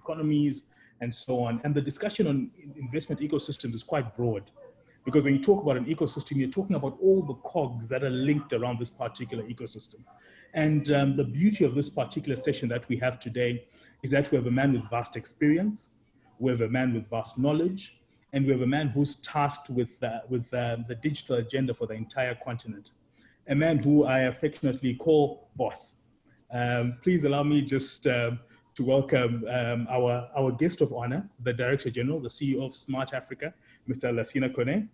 economies and so on. And the discussion on investment ecosystems is quite broad, because when you talk about an ecosystem, you're talking about all the cogs that are linked around this particular ecosystem. And the beauty of this particular session that we have today is that we have a man with vast experience, we have a man with vast knowledge, and we have a man who's tasked with the digital agenda for the entire continent. A man who I affectionately call Boss. Please allow me just to welcome our guest of honor, the Director General, the CEO of Smart Africa, Mr. Lacina Koné.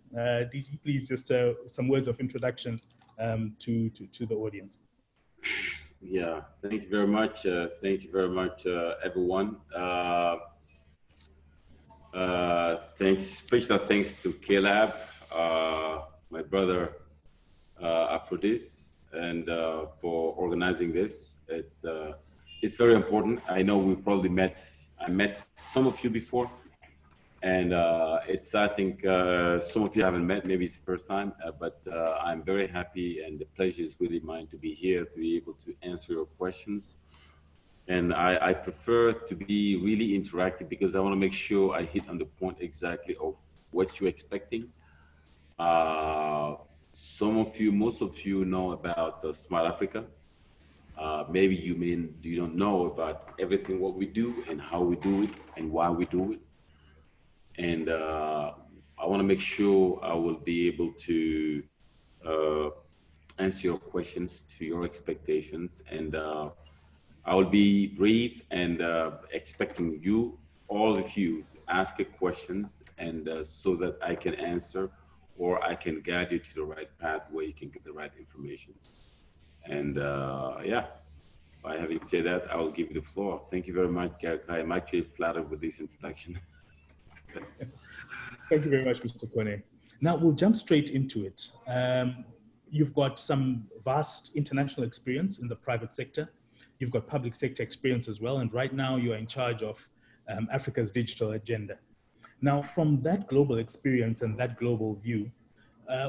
DG, please just some words of introduction to the audience. Yeah, thank you very much. Thank you very much, everyone. Special thanks to KLab, my brother Aphrodis, and for organizing this. It's very important. I know we probably I met some of you before, and I think some of you haven't met, maybe it's the first time, but I'm very happy, and the pleasure is really mine to be here, to be able to answer your questions. And I prefer to be really interactive because I want to make sure I hit on the point exactly of what you're expecting. Most of you know about Smart Africa. Maybe you don't know about everything what we do and how we do it and why we do it. And I want to make sure I will be able to answer your questions to your expectations, and I will be brief and expecting you, all of you, to ask questions, and so that I can answer, or I can guide you to the right path where you can get the right information. And yeah, by having said that, I will give you the floor. Thank you very much, Gareth. I am actually flattered with this introduction. Thank you very much, Mr. Koné. Now we'll jump straight into it. You've got some vast international experience in the private sector. You've got public sector experience as well. And right now you are in charge of Africa's digital agenda. Now, from that global experience and that global view,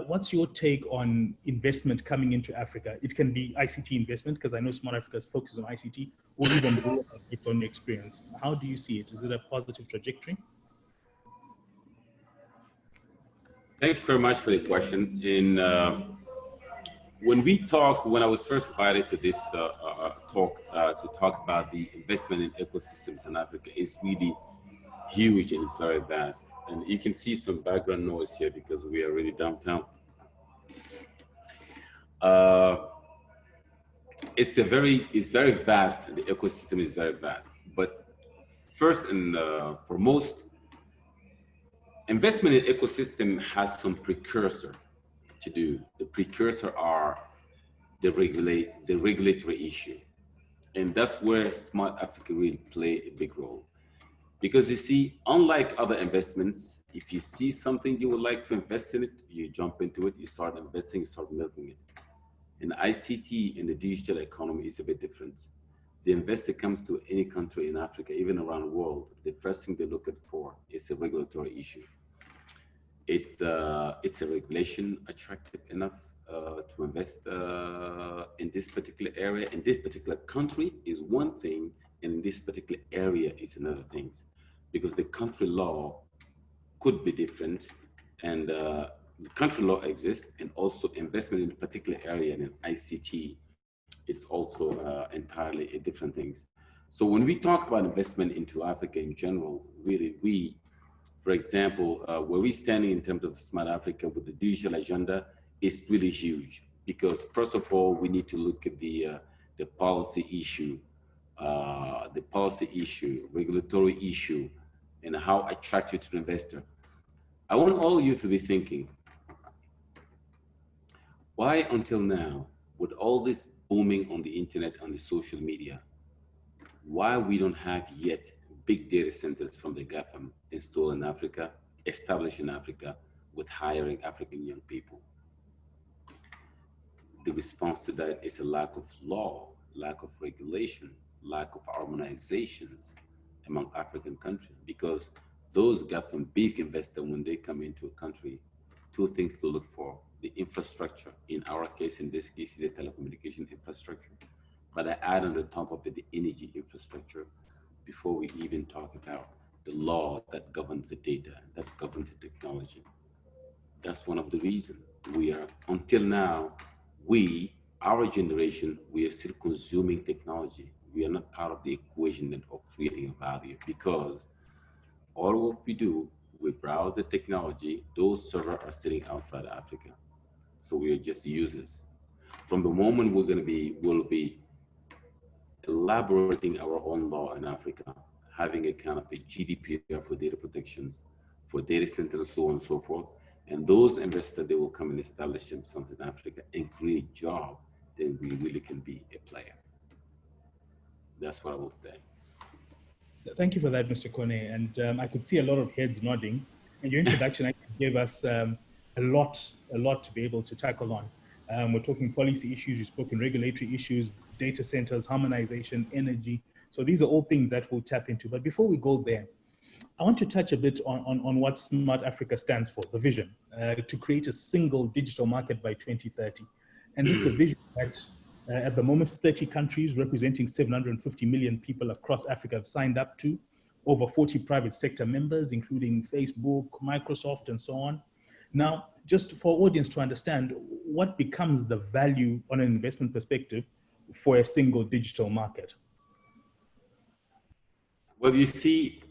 what's your take on investment coming into Africa? It can be ICT investment, because I know Smart Africa is focused on ICT, or even based on your experience. How do you see it? Is it a positive trajectory? Thanks very much for the questions. When I was first invited to this talk to talk about the investment in ecosystems in Africa, it's really huge and it's very vast. And you can see some background noise here because we are really downtown. It's very vast. The ecosystem is very vast. But first and foremost, investment in ecosystem has some precursor to do. The precursor are the regulatory issue. And that's where Smart Africa really play a big role. Because you see, unlike other investments, if you see something you would like to invest in it, you jump into it, you start investing, you start milking it. And ICT in the digital economy is a bit different. The investor comes to any country in Africa, even around the world, the first thing they look at for is a regulatory issue. It's a regulation attractive enough to invest in this particular area, in this particular country is one thing, and in this particular area is another thing. Because the country law could be different, and the country law exists, and also investment in a particular area in ICT is also entirely a different things. So when we talk about investment into Africa in general, really for example, where we're standing in terms of Smart Africa with the digital agenda is really huge, because first of all, we need to look at the policy issue, regulatory issue, and how attractive to the investor. I want all of you to be thinking, why until now, with all this booming on the internet, on the social media, why we don't have yet big data centers from the GAFAM installed in Africa, established in Africa, with hiring African young people? The response to that is a lack of law, lack of regulation, lack of harmonizations among African countries, because those GAFAM big investors, when they come into a country, two things to look for: the infrastructure, in our case, in this case, the telecommunication infrastructure, but I add on the top of it the energy infrastructure, before we even talk about the law that governs the data, that governs the technology. That's one of the reasons we are, until now, our generation, we are still consuming technology. We are not part of the equation of creating a value, because all what we do, we browse the technology. Those servers are sitting outside Africa. So we are just users. From the moment we'll be elaborating our own law in Africa, having a kind of a GDPR for data protections, for data centers, so on and so forth. And those investors, they will come and establish themselves in Africa and create jobs, then we really can be a player. That's what I will say. Thank you for that, Mr. Koné. And I could see a lot of heads nodding. And your introduction actually gave us a lot to be able to tackle on. We're talking policy issues, you've spoken regulatory issues, data centers, harmonization, energy. So these are all things that we'll tap into. But before we go there, I want to touch a bit on what Smart Africa stands for, the vision, to create a single digital market by 2030. And this is a vision that at the moment, 30 countries representing 750 million people across Africa have signed up to, over 40 private sector members, including Facebook, Microsoft, and so on. Now, just for audience to understand, what becomes the value on an investment perspective for a single digital market? Well, you see,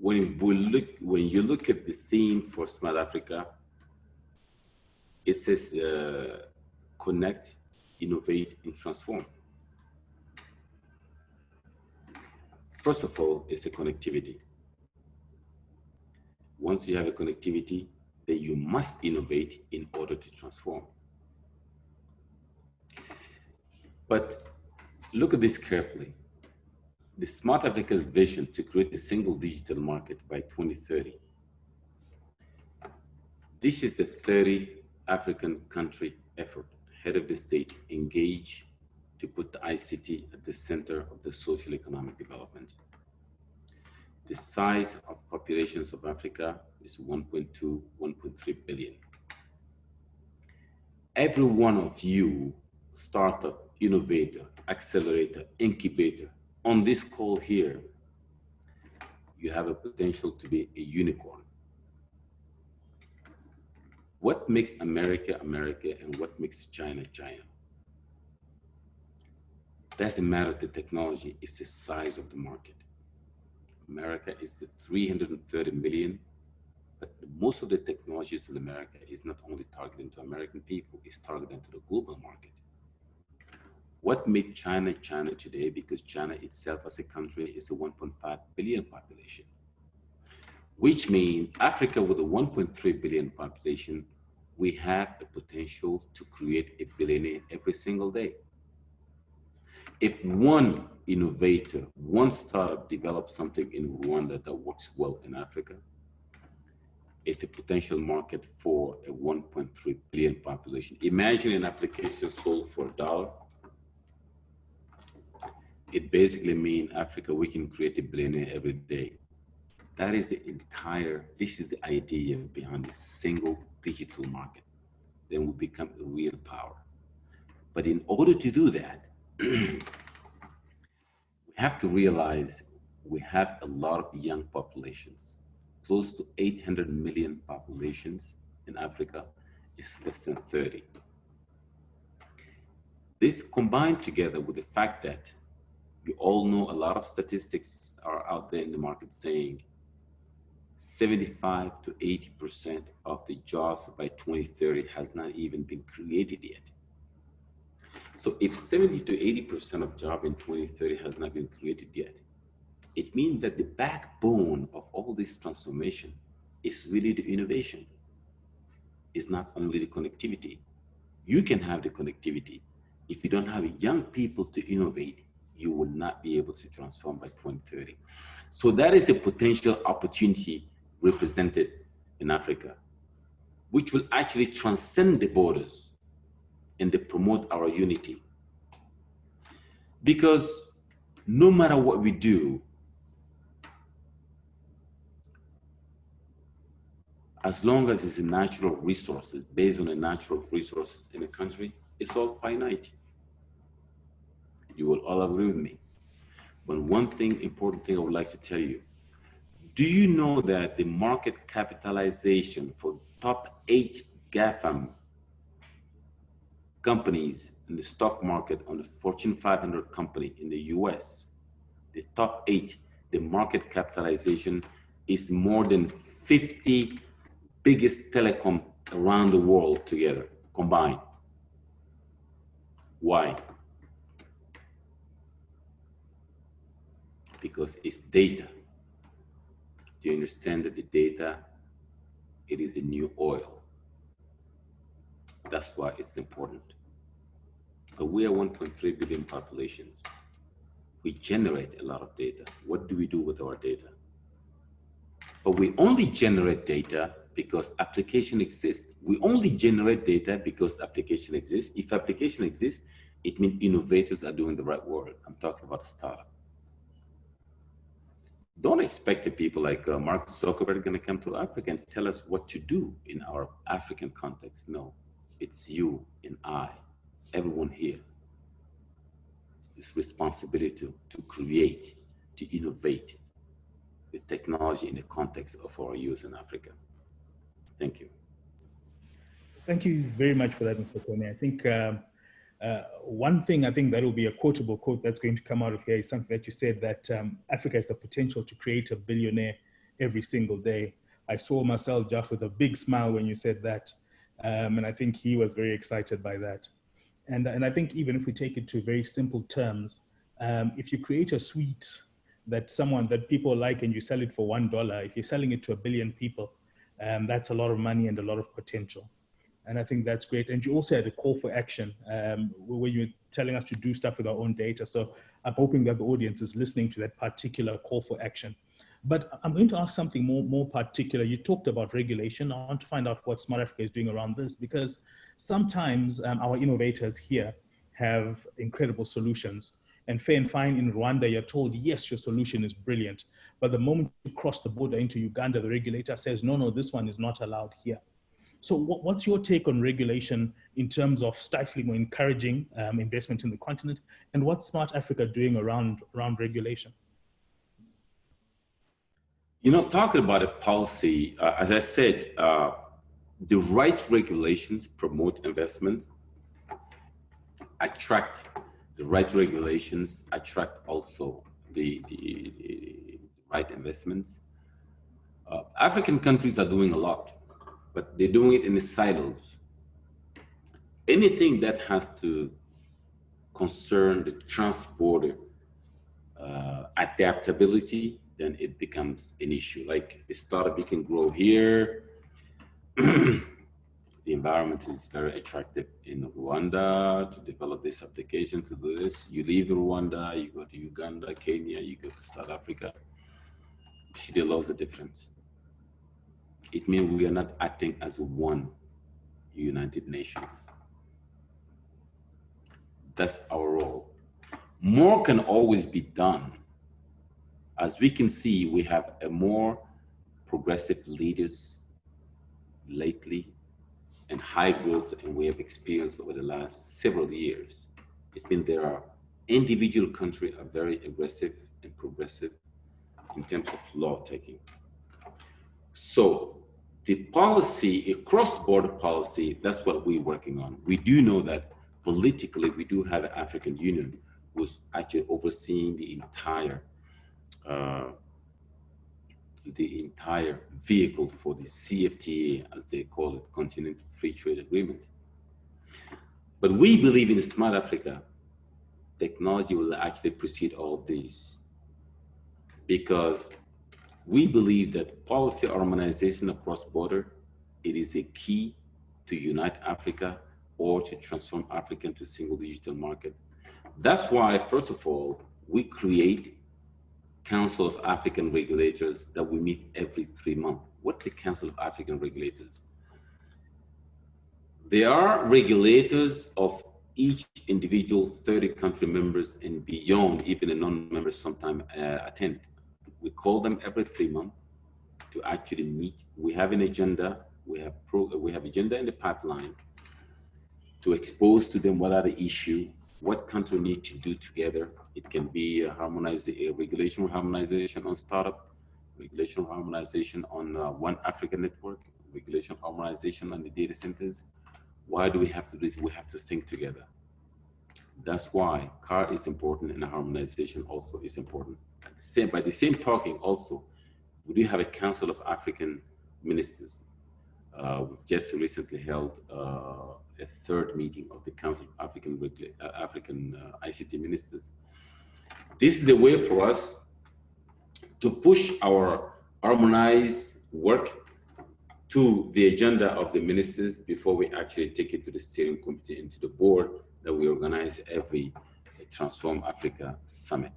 when you look at the theme for Smart Africa, it says connect, innovate, and transform. First of all, it's a connectivity. Once you have a connectivity, then you must innovate in order to transform. But look at this carefully. The Smart Africa's vision to create a single digital market by 2030. This is the 30 African country effort, head of the state engaged to put the ICT at the center of the social economic development. The size of populations of Africa is 1.2, 1.3 billion. Every one of you, startup, innovator, accelerator, incubator, on this call here, you have a potential to be a unicorn. What makes America, America, and what makes China, China? Doesn't matter the technology, it's the size of the market. America is the 330 million, but most of the technologies in America is not only targeted to American people, it's targeted to the global market. What made China, China today? Because China itself as a country is a 1.5 billion population, which means Africa with a 1.3 billion population, we have the potential to create a billionaire every single day. If one innovator, one startup develops something in Rwanda that works well in Africa, it's the potential market for a 1.3 billion population. Imagine an application sold for $1. It basically means Africa, we can create a billionaire every day. That is this is the idea behind this single digital market. Then we become a real power. But in order to do that, we have to realize we have a lot of young populations. Close to 800 million populations in Africa is less than 30. This combined together with the fact that we all know a lot of statistics are out there in the market saying 75 to 80% of the jobs by 2030 has not even been created yet. So if 70 to 80% of jobs in 2030 has not been created yet, it means that the backbone of all this transformation is really the innovation. It's not only the connectivity. You can have the connectivity. If you don't have young people to innovate, you will not be able to transform by 2030. So that is a potential opportunity represented in Africa, which will actually transcend the borders and they promote our unity. Because no matter what we do, as long as it's a natural resources, based on the natural resources in a country, it's all finite. You will all agree with me. But one thing, important thing I would like to tell you, do you know that the market capitalization for top 8 GAFAM companies in the stock market on the Fortune 500 company in the US, the top 8, the market capitalization is more than 50 biggest telecom around the world together, combined. Why? Because it's data. Do you understand that the data, it is the new oil? That's why it's important. But we are 1.3 billion populations. We generate a lot of data. What do we do with our data? But we only generate data because application exists. We only generate data because application exists. If application exists, it means innovators are doing the right work. I'm talking about a startup. Don't expect the people like Mark Zuckerberg going to come to Africa and tell us what to do in our African context. No, it's you and I, everyone here. It's responsibility to create, to innovate the technology in the context of our use in Africa. Thank you. Thank you very much for that, Mr. Koné. I think one thing I think that will be a quotable quote that's going to come out of here is something that you said, that Africa has the potential to create a billionaire every single day. I saw Marcel Jaff with a big smile when you said that. And I think he was very excited by that. And I think even if we take it to very simple terms, if you create a sweet that people like and you sell it for $1, if you're selling it to 1 billion people, that's a lot of money and a lot of potential. And I think that's great. And you also had a call for action where you're telling us to do stuff with our own data. So I'm hoping that the audience is listening to that particular call for action. But I'm going to ask something more particular. You talked about regulation. I want to find out what Smart Africa is doing around this, because sometimes our innovators here have incredible solutions. And fair and fine, in Rwanda, you're told, yes, your solution is brilliant. But the moment you cross the border into Uganda, the regulator says, no, this one is not allowed here. So what's your take on regulation in terms of stifling or encouraging investment in the continent? And what's Smart Africa doing around regulation? You know, talking about a policy, as I said, the right regulations promote investments, attract the right regulations, attract also the right investments. African countries are doing a lot, but they're doing it in the silos. Anything that has to concern the trans-border adaptability, then it becomes an issue. Like a startup, you can grow here. The environment is very attractive in Rwanda to develop this application, to do this. You leave Rwanda, you go to Uganda, Kenya, you go to South Africa. See the laws are different. It means we are not acting as one United Nations. That's our role. More can always be done. As we can see, we have a more progressive leaders lately and high growth, and we have experienced over the last several years. It means there are individual countries are very aggressive and progressive in terms of law taking. So the policy, a cross-border policy, that's what we're working on. We do know that politically, we do have an African Union who's actually overseeing the entire vehicle for the CFTA, as they call it, Continental Free Trade Agreement. But we believe in Smart Africa, technology will actually precede all of these, because we believe that policy harmonization across border, it is a key to unite Africa or to transform Africa into a single digital market. That's why, first of all, we create Council of African Regulators that we meet every 3 months. What's the Council of African Regulators? They are regulators of each individual 30 country members and beyond, even the non-members sometimes attend. We call them every 3 months to actually meet. We have an agenda, we have agenda in the pipeline to expose to them what are the issues, what country need to do together. It can be a regulation harmonization on startup, regulation harmonization on one African network, regulation harmonization on the data centers. Why do we have to do this? We have to think together. That's why CAR is important and harmonization also is important. By the same talking also, we do have a Council of African Ministers. We've just recently held a third meeting of the Council of African ICT Ministers. This is a way for us to push our harmonized work to the agenda of the ministers before we actually take it to the steering committee and to the board that we organize every Transform Africa Summit.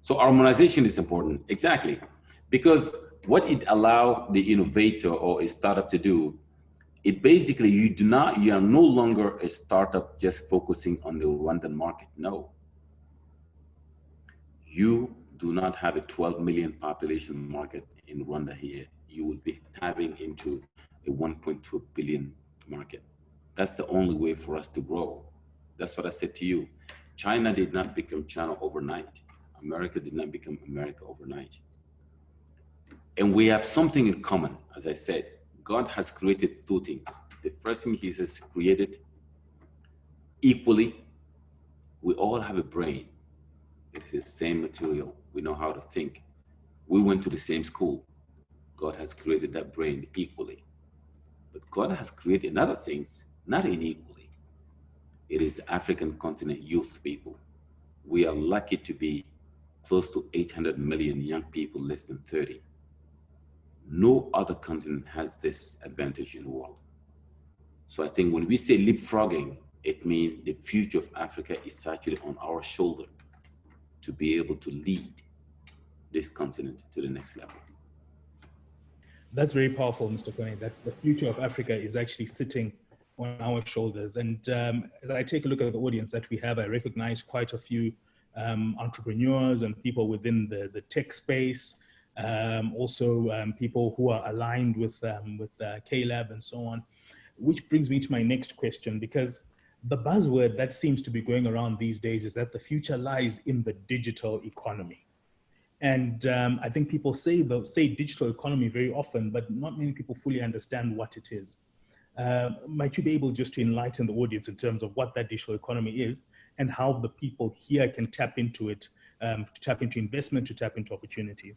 So harmonization is important, exactly, because what it allows the innovator or a startup to do, it basically, you are no longer a startup just focusing on the Rwandan market. No. You do not have a 12 million population market in Rwanda here. You will be tapping into a 1.2 billion market. That's the only way for us to grow. That's what I said to you. China did not become China overnight. America did not become America overnight. And we have something in common, as I said. God has created two things. The first thing he has created equally, we all have a brain. It is the same material. We know how to think. We went to the same school. God has created that brain equally. But God has created other things, not unequally. It is the African continent youth people. We are lucky to be close to 800 million young people less than 30. No other continent has this advantage in the world. So I think when we say leapfrogging, it means the future of Africa is actually on our shoulder to be able to lead this continent to the next level. That's very powerful, Mr. Koné, that the future of Africa is actually sitting on our shoulders. And as I take a look at the audience that we have, I recognize quite a few entrepreneurs and people within the tech space, also people who are aligned with KLab and so on, which brings me to my next question, because the buzzword that seems to be going around these days is that the future lies in the digital economy. And I think people say digital economy very often, but not many people fully understand what it is. Might you be able just to enlighten the audience in terms of what that digital economy is and how the people here can tap into it, to tap into investment, to tap into opportunities?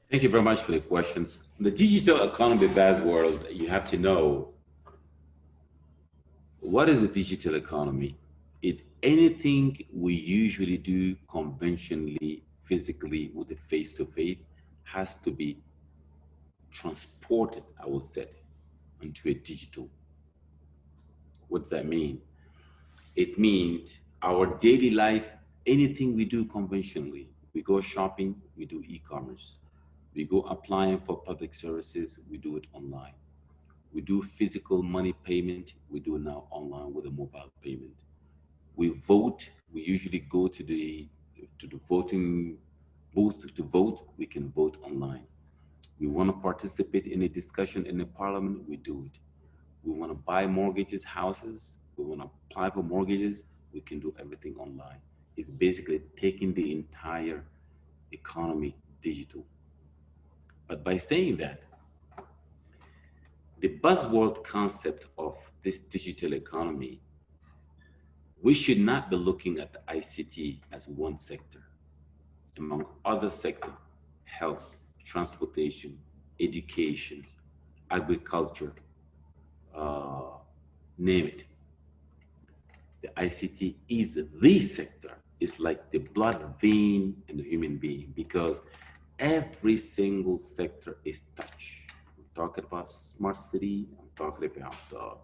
Thank you very much for the questions. The digital economy buzzword, you have to know, what is a digital economy? Anything we usually do conventionally, physically, with the face-to-face has to be transported, I would say, into a digital. What does that mean? It means our daily life, anything we do conventionally, we go shopping, we do e-commerce. We go applying for public services, we do it online. We do physical money payment, we do it now online with a mobile payment. We vote, we usually go to the voting booth to vote, we can vote online. We want to participate in a discussion in the parliament, we do it. We want to buy mortgages, houses, we want to apply for mortgages, we can do everything online. It's basically taking the entire economy digital. But by saying that, the buzzword concept of this digital economy, we should not be looking at the ICT as one sector. Among other sectors, health, transportation, education, agriculture, name it. The ICT is the sector. It's like the blood vein in the human being because every single sector is touched. I'm talking about smart city, I'm talking about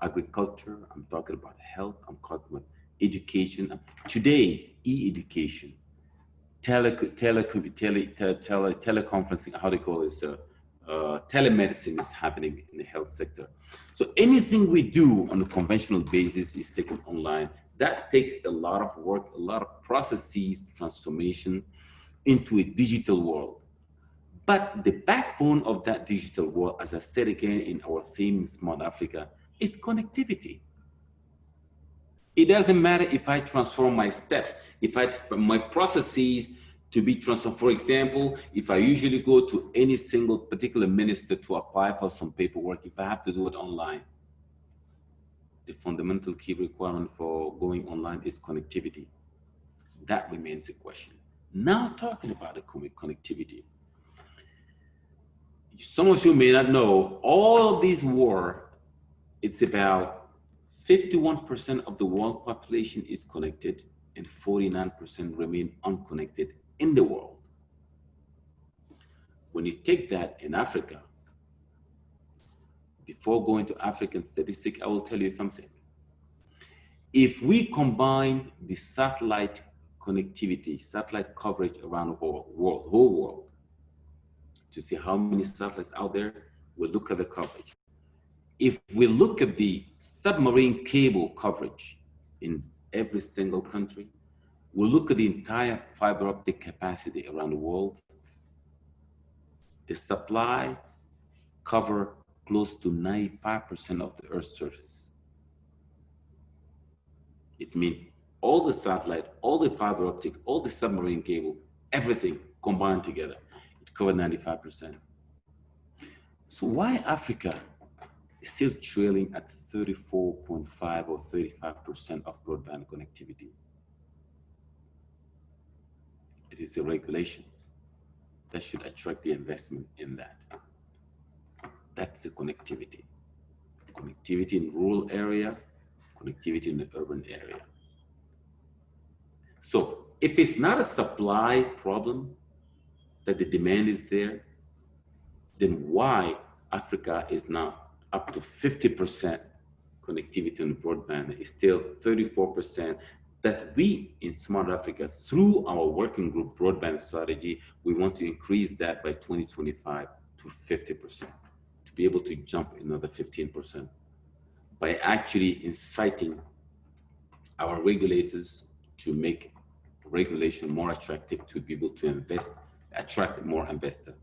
agriculture, I'm talking about health, I'm talking about education. Today, e-education, teleconferencing, how they call it, telemedicine is happening in the health sector. So anything we do on a conventional basis is taken online. That takes a lot of work, a lot of processes, transformation into a digital world. But the backbone of that digital world, as I said again in our theme in Smart Africa, is connectivity. It doesn't matter if I transform my steps, if my processes to be transformed. For example, if I usually go to any single particular minister to apply for some paperwork, if I have to do it online, the fundamental key requirement for going online is connectivity. That remains the question. Now talking about the connectivity. Some of you may not know, all of these war, it's about 51% of the world population is connected and 49% remain unconnected in the world. When you take that in Africa, before going to African statistic, I will tell you something. If we combine the satellite connectivity, satellite coverage around the whole world, to see how many satellites out there, we'll look at the coverage. If we look at the submarine cable coverage in every single country, we'll look at the entire fiber optic capacity around the world, the supply cover close to 95% of the Earth's surface. It means all the satellite, all the fiber optic, all the submarine cable, everything combined together, it covers 95%. So why Africa is still trailing at 34.5 or 35% of broadband connectivity? It is the regulations that should attract the investment in that. That's the connectivity. Connectivity in rural area, connectivity in the urban area. So if it's not a supply problem, that the demand is there, then why Africa is not up to 50% connectivity on broadband? Is still 34% that we in Smart Africa, through our working group broadband strategy, we want to increase that by 2025 to 50%, to be able to jump another 15% by actually inciting our regulators to make regulation more attractive, to be able to invest, attract more investors.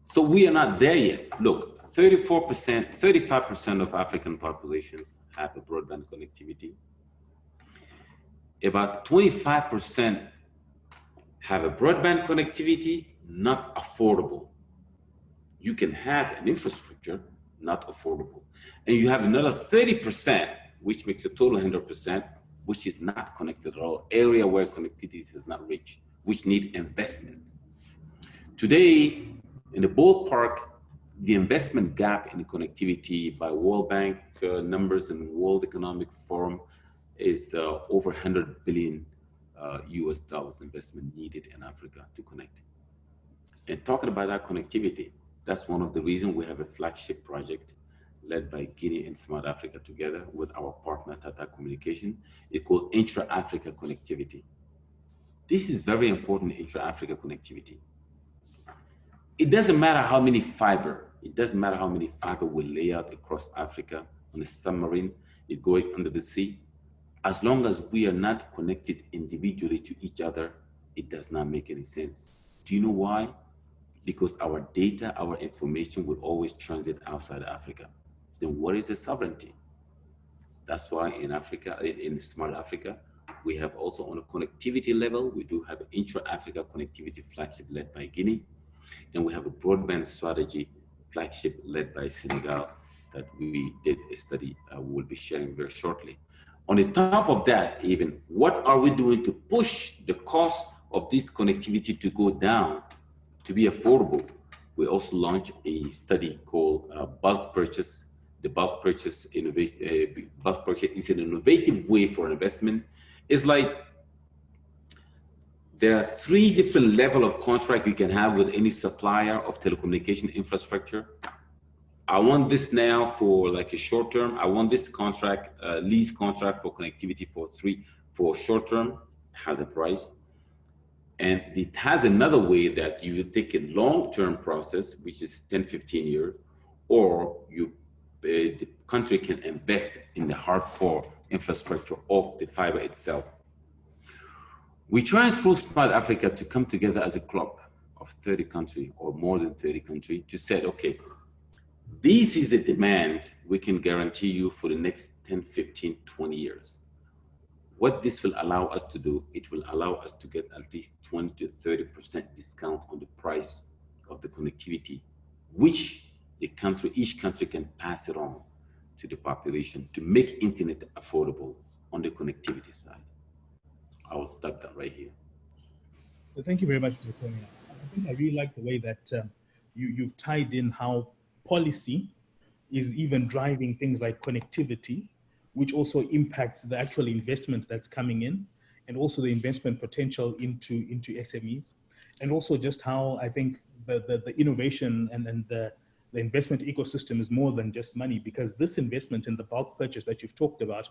So we are not there yet. Look, 34%, 35% of African populations have a broadband connectivity. About 25% have a broadband connectivity, not affordable. You can have an infrastructure, not affordable. And you have another 30%, which makes a total 100%, which is not connected at all, area where connectivity has not reached, which need investment. Today, in the ballpark, the investment gap in connectivity by World Bank numbers and World Economic Forum is over 100 billion US dollars investment needed in Africa to connect. And talking about that connectivity, that's one of the reasons we have a flagship project led by Guinea and Smart Africa together with our partner Tata Communication. It's called Intra-Africa Connectivity. This is very important, intra-Africa connectivity. It doesn't matter how many fiber, we lay out across Africa on a submarine, it going under the sea. As long as we are not connected individually to each other, it does not make any sense. Do you know why? Because our data, our information will always transit outside Africa. Then what is the sovereignty? That's why in Africa, in Smart Africa, we have also on a connectivity level, we do have an intra-Africa connectivity flagship led by Guinea. And we have a broadband strategy flagship led by Senegal that we did a study we'll be sharing very shortly. On the top of that, even, what are we doing to push the cost of this connectivity to go down, to be affordable? We also launched a study called bulk purchase. The bulk purchase is an innovative way for investment. It's like there are 3 different levels of contract you can have with any supplier of telecommunication infrastructure. I want this now for like a short term. I want this contract, lease contract for connectivity for short term, has a price. And it has another way that you take a long-term process, which is 10, 15 years, or the country can invest in the hardcore infrastructure of the fiber itself. We try through Smart Africa to come together as a club of 30 countries or more than 30 countries to say, okay, This is a demand we can guarantee you for the next 10, 15, 20 years. What this will allow us to do, it will allow us to get at least 20 to 30% discount on the price of the connectivity, which each country can pass it on to the population to make internet affordable on the connectivity side. I will stop that right here. So thank you very much, Mr. Koné. I think I really like the way that you've tied in how policy is even driving things like connectivity, which also impacts the actual investment that's coming in, and also the investment potential into SMEs, and also just how I think the innovation and the investment ecosystem is more than just money, because this investment in the bulk purchase that you've talked about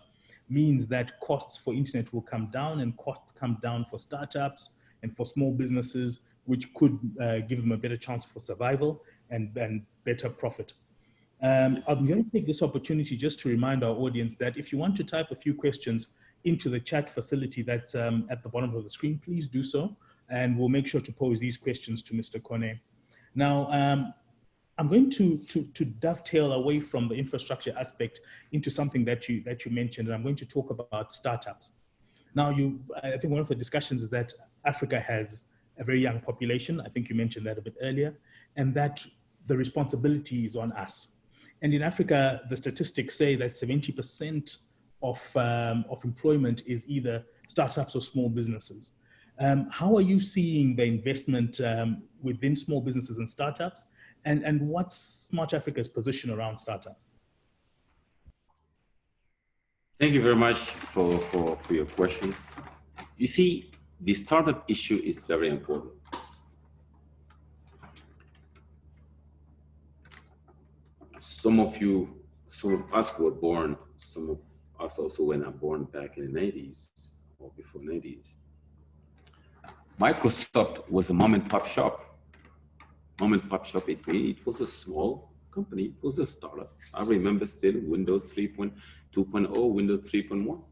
means that costs for internet will come down, and costs come down for startups and for small businesses, which could give them a better chance for survival and better profit. I'm going to take this opportunity just to remind our audience that if you want to type a few questions into the chat facility that's at the bottom of the screen, please do so, and we'll make sure to pose these questions to Mr. Koné. Now, I'm going to dovetail away from the infrastructure aspect into something that you mentioned, and I'm going to talk about startups. Now, I think one of the discussions is that Africa has a very young population. I think you mentioned that a bit earlier, and that the responsibility is on us. And in Africa, the statistics say that 70% of employment is either startups or small businesses. How are you seeing the investment within small businesses and startups? And what's Smart Africa's position around startups? Thank you very much for your questions. You see, the startup issue is very important. Some of us were born, some of us also were not born back in the 90s or before 90s. Microsoft was a mom and pop shop. Mom and pop shop, it was a small company, it was a startup. I remember still Windows 3.2.0, Windows 3.1.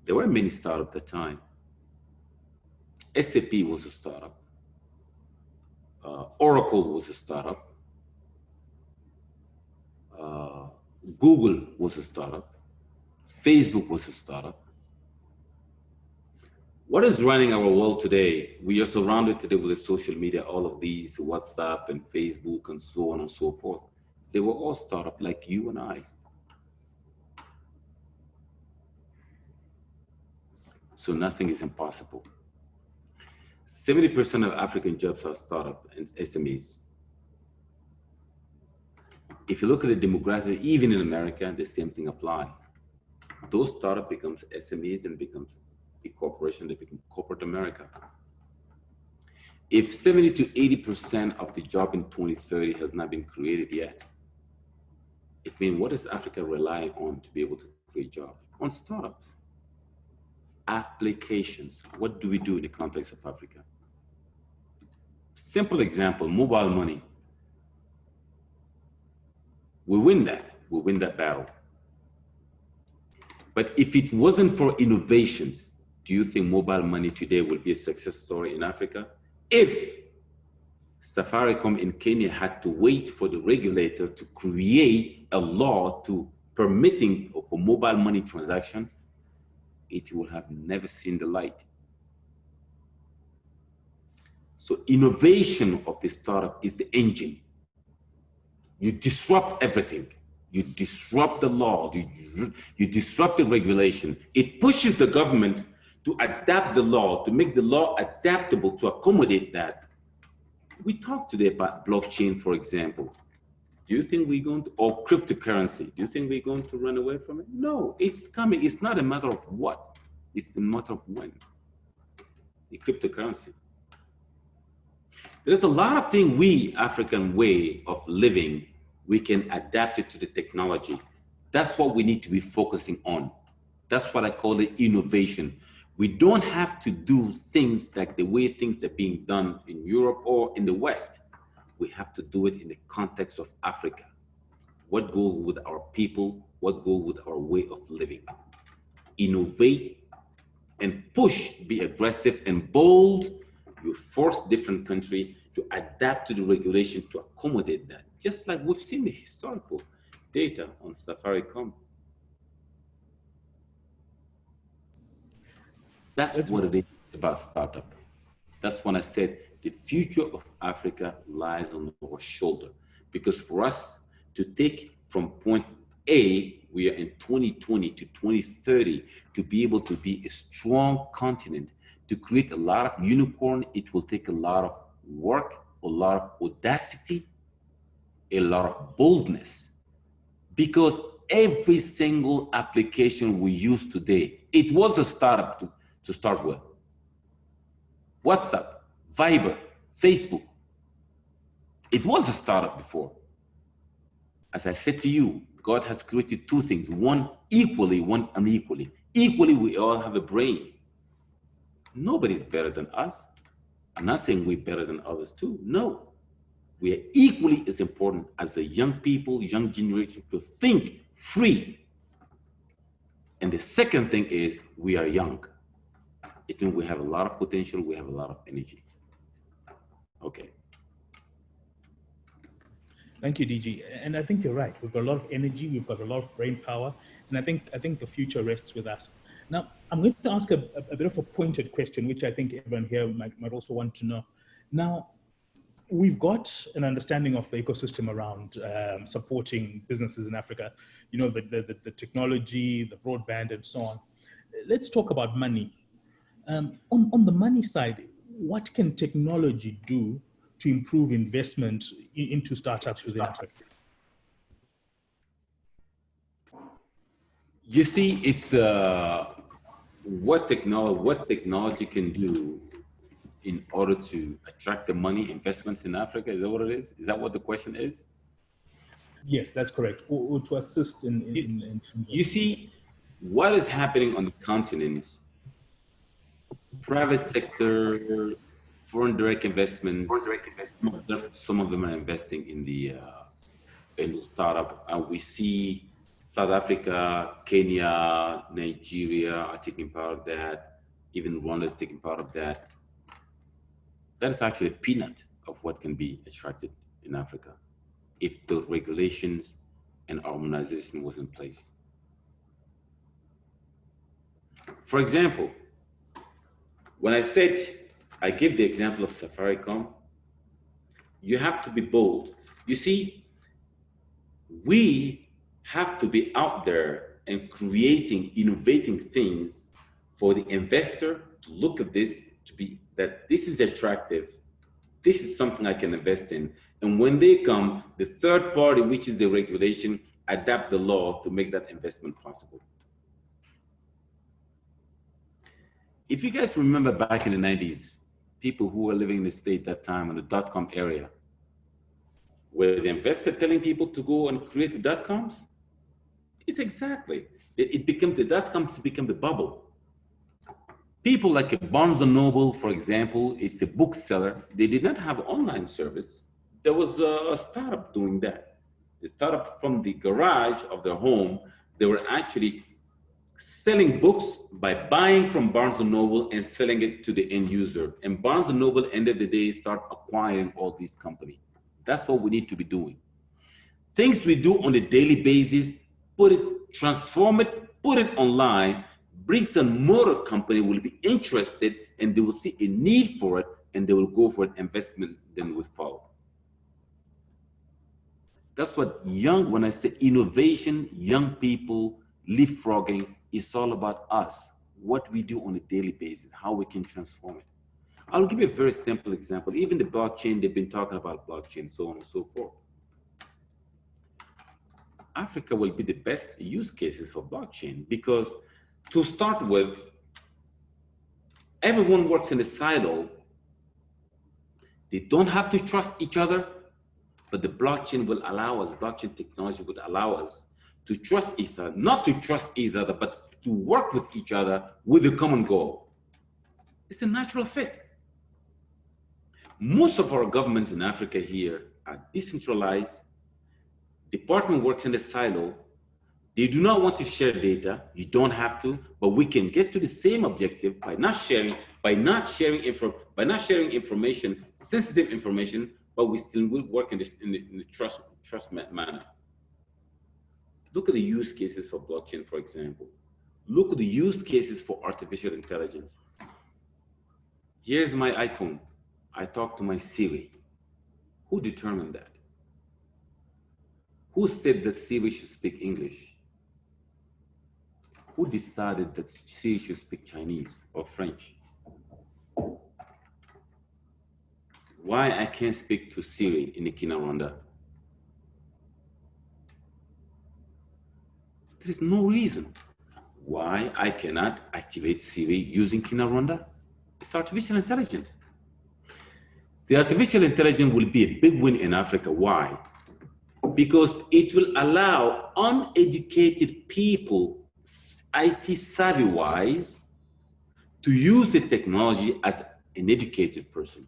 There were many startups at the time. SAP was a startup. Oracle was a startup. Google was a startup. Facebook was a startup. What is running our world today? We are surrounded today with the social media, all of these, WhatsApp and Facebook and so on and so forth. They were all startups like you and I. So nothing is impossible. 70% of African jobs are startup and SMEs. If you look at the demographic, even in America, the same thing applies. Those startup becomes SMEs and becomes a corporation, they become corporate America. If 70 to 80% of the job in 2030 has not been created yet, it means what does Africa rely on to be able to create jobs? On startups. Applications. What do we do in the context of Africa? Simple example, mobile money. We win that battle. But if it wasn't for innovations, do you think mobile money today will be a success story in Africa? If Safaricom in Kenya had to wait for the regulator to create a law to permitting for mobile money transaction, it would have never seen the light. So innovation of the startup is the engine. You disrupt everything. You disrupt the law, you disrupt the regulation. It pushes the government to adapt the law, to make the law adaptable to accommodate that. We talked today about blockchain, for example. Do you think we're going to, or cryptocurrency, do you think we're going to run away from it? No, it's coming. It's not a matter of what, it's a matter of when. The cryptocurrency. There's a lot of things we, African way of living, we can adapt it to the technology. That's what we need to be focusing on. That's what I call the innovation. We don't have to do things like the way things are being done in Europe or in the West. We have to do it in the context of Africa. What goes with our people, what goes with our way of living. Innovate and push, be aggressive and bold. You force different countries to adapt to the regulation to accommodate that, just like we've seen the historical data on Safaricom. That's what it is about startup. That's when I said the future of Africa lies on our shoulder. Because for us to take from point A, we are in 2020 to 2030, to be able to be a strong continent, to create a lot of unicorn, it will take a lot of work, a lot of audacity, a lot of boldness. Because every single application we use today, it was a startup to start with. WhatsApp, Viber, Facebook. It was a startup before. As I said to you, God has created two things, one equally, one unequally. Equally, we all have a brain. Nobody's better than us. I'm not saying we're better than others too. No, we are equally as important as the young people, young generation, to think free. And the second thing is we are young. It means we have a lot of potential, we have a lot of energy. Okay. Thank you, DG. And I think you're right. We've got a lot of energy, we've got a lot of brain power, and I think the future rests with us. Now, I'm going to ask a bit of a pointed question, which I think everyone here might also want to know. Now, we've got an understanding of the ecosystem around supporting businesses in Africa, you know, the technology, the broadband, and so on. Let's talk about money. On the money side, what can technology do to improve investment into startups within Africa? You see, it's what technology can do in order to attract the money, investments in Africa. Is that what it is? Is that what the question is? Yes, that's correct. Or to assist in you see, what is happening on the continent, private sector, foreign direct investments, some of them are investing in the startup. And we see South Africa, Kenya, Nigeria are taking part of that. Even Rwanda is taking part of that. That is actually a peanut of what can be attracted in Africa if the regulations and harmonization was in place. For example, when I give the example of Safaricom, you have to be bold. You see, we have to be out there and creating, innovating things for the investor to look at this, to be that this is attractive. This is something I can invest in. And when they come, the third party, which is the regulation, adapt the law to make that investment possible. If you guys remember back in the 90s, people who were living in the States at that time in the dot-com area, were the investor telling people to go and create the dot-coms? It's exactly. It became, the dot-coms became the bubble. People like a Barnes & Noble, for example, is a bookseller. They did not have online service. There was a startup doing that. A startup from the garage of their home. They were actually selling books by buying from Barnes & Noble and selling it to the end user. And Barnes & Noble, end of the day, start acquiring all these companies. That's what we need to be doing. Things we do on a daily basis, transform it, put it online. Bricks and mortar company will be interested and they will see a need for it and they will go for an investment, then will follow. That's what when I say innovation, young people, leapfrogging, it's all about us, what we do on a daily basis, how we can transform it. I'll give you a very simple example. Even the blockchain, they've been talking about blockchain, so on and so forth. Africa will be the best use cases for blockchain because to start with, everyone works in a silo. They don't have to trust each other, but the blockchain will allow us, blockchain technology would allow us to trust each other, not to trust each other, but to work with each other with a common goal. It's a natural fit. Most of our governments in Africa here are decentralized. Department works in a silo. They do not want to share data. You don't have to, but we can get to the same objective by not sharing information, sensitive information, but we still will work in the trust manner. Look at the use cases for blockchain, for example. Look at the use cases for artificial intelligence. Here's my iPhone. I talk to my Siri. Who determined that? Who said that Siri should speak English? Who decided that Siri should speak Chinese or French? Why I can't speak to Siri in the Kinyarwanda? There is no reason why I cannot activate Siri using Kinyarwanda. It's artificial intelligence. The artificial intelligence will be a big win in Africa. Why? Because it will allow uneducated people, IT savvy-wise, to use the technology as an educated person.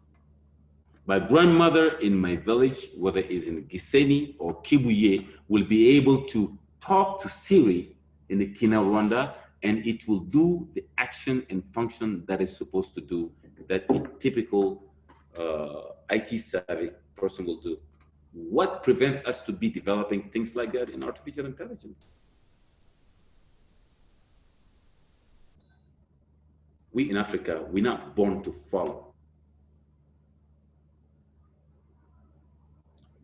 My grandmother in my village, whether it's in Gisenyi or Kibuye, will be able to talk to Siri in the Kinyarwanda, and it will do the action and function that it's supposed to do, that a typical IT savvy person will do. What prevents us to be developing things like that in artificial intelligence? We in Africa, we're not born to follow.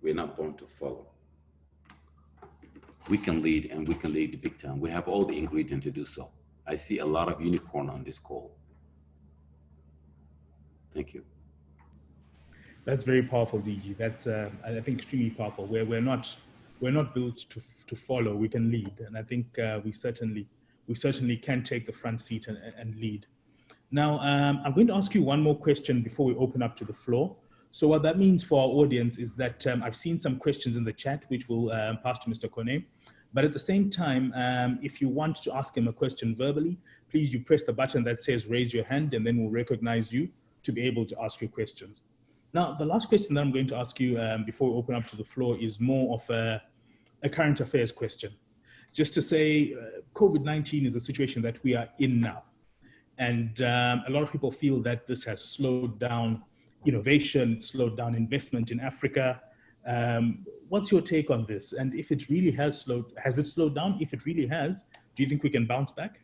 We're not born to follow. We can lead, and we can lead big time. We have all the ingredients to do so. I see a lot of unicorn on this call. Thank you. That's very powerful, DG. That's I think extremely powerful. We're not built to follow. We can lead, and I think we certainly can take the front seat and lead. Now, I'm going to ask you one more question before we open up to the floor. So what that means for our audience is that I've seen some questions in the chat, which we'll pass to Mr. Koné. But at the same time, if you want to ask him a question verbally, please you press the button that says raise your hand, and then we'll recognize you to be able to ask your questions. Now, the last question that I'm going to ask you before we open up to the floor is more of a current affairs question. Just to say, COVID-19 is a situation that we are in now. And a lot of people feel that this has slowed down innovation, slowed down investment in Africa. What's your take on this? And if it really has it slowed down? If it really has, do you think we can bounce back?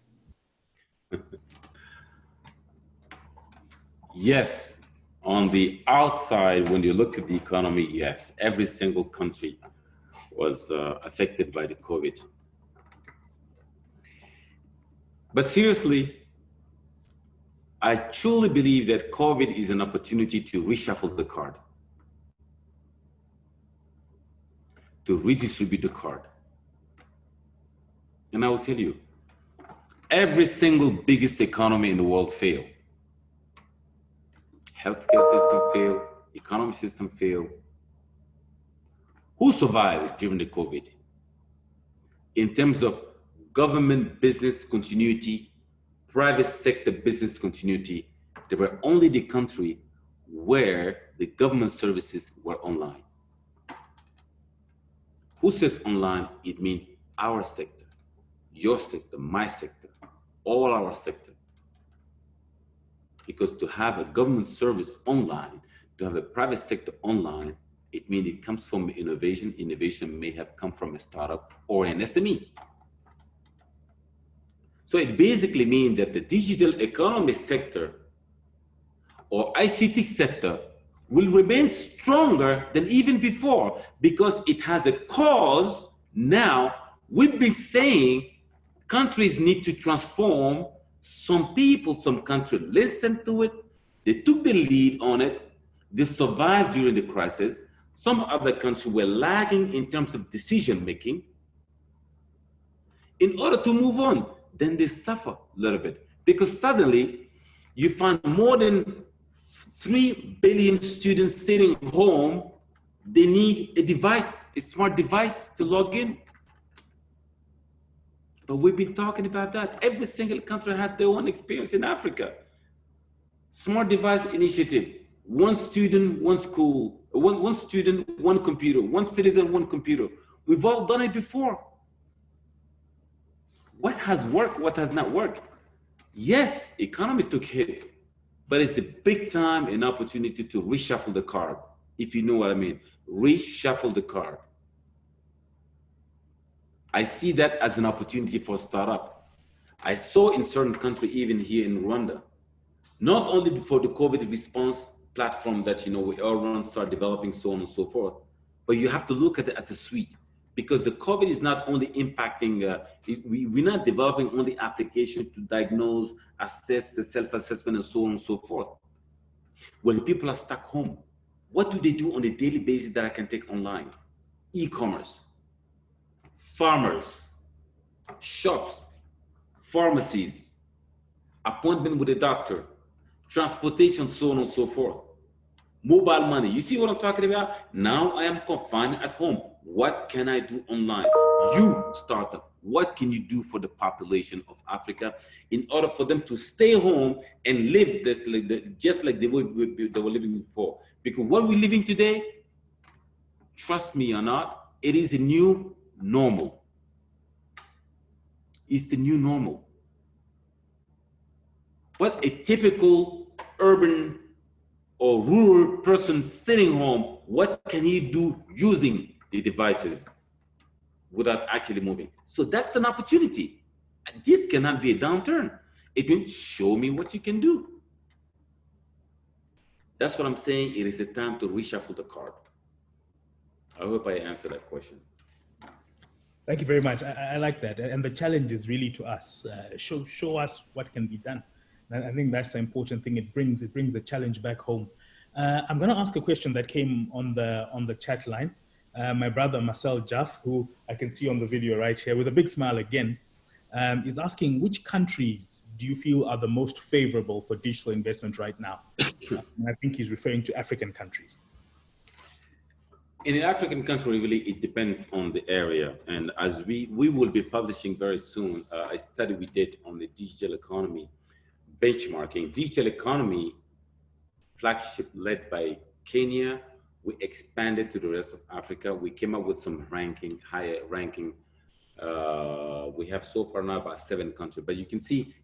Yes. On the outside, when you look at the economy, yes, every single country was affected by the COVID. But seriously, I truly believe that COVID is an opportunity to reshuffle the card, to redistribute the card. And I will tell you, every single biggest economy in the world failed. Healthcare system failed, economic system failed. Who survived during the COVID? In terms of government business continuity, private sector business continuity, they were only the country where the government services were online. Who says online? It means our sector, your sector, my sector, all our sector. Because to have a government service online, to have a private sector online, it means it comes from innovation. Innovation may have come from a startup or an SME. So it basically means that the digital economy sector or ICT sector will remain stronger than even before because it has a cause now. We've been saying countries need to transform. Some people, some countries listened to it. They took the lead on it. They survived during the crisis. Some other countries were lagging in terms of decision making. In order to move on, then they suffer a little bit because suddenly you find more than 3 billion students sitting home. They need a device, a smart device to log in. But we've been talking about that. Every single country had their own experience in Africa. Smart device initiative, one student, one school, one student, one computer, one citizen, one computer. We've all done it before. What has worked, what has not worked? Yes, economy took hit, but it's a big time an opportunity to reshuffle the card, if you know what I mean. Reshuffle the card. I see that as an opportunity for startup. I saw in certain countries, even here in Rwanda, not only for the COVID response platform that we all want to start developing, so on and so forth, but you have to look at it as a suite, because the COVID is not only impacting, we're not developing only application to diagnose, assess, the self-assessment, and so on and so forth. When people are stuck home, what do they do on a daily basis that I can take online? E-commerce, farmers, shops, pharmacies, appointment with a doctor, transportation, so on and so forth. Mobile money. You see what I'm talking about? Now I am confined at home. What can I do online? You, startup, what can you do for the population of Africa in order for them to stay home and live just like they were living before? Because what we're living today, trust me or not, it is a new normal. It's the new normal. What a typical urban or rural person sitting home, what can he do using the devices without actually moving? So that's an opportunity. This cannot be a downturn. It means show me what you can do. That's what I'm saying. It is a time to reshuffle the card. I hope I answered that question. Thank you very much. I like that. And the challenge is really to us. Show us what can be done. And I think that's the important thing. It brings the challenge back home. I'm going to ask a question that came on the chat line. My brother Marcel Jaff, who I can see on the video right here with a big smile again, is asking, which countries do you feel are the most favorable for digital investment right now? And I think he's referring to African countries. In the African country, really, it depends on the area. And as we will be publishing very soon a study we did on the digital economy benchmarking. Digital economy flagship led by Kenya. We expanded to the rest of Africa. We came up with some higher ranking. We have so far now about 7 countries, but you see,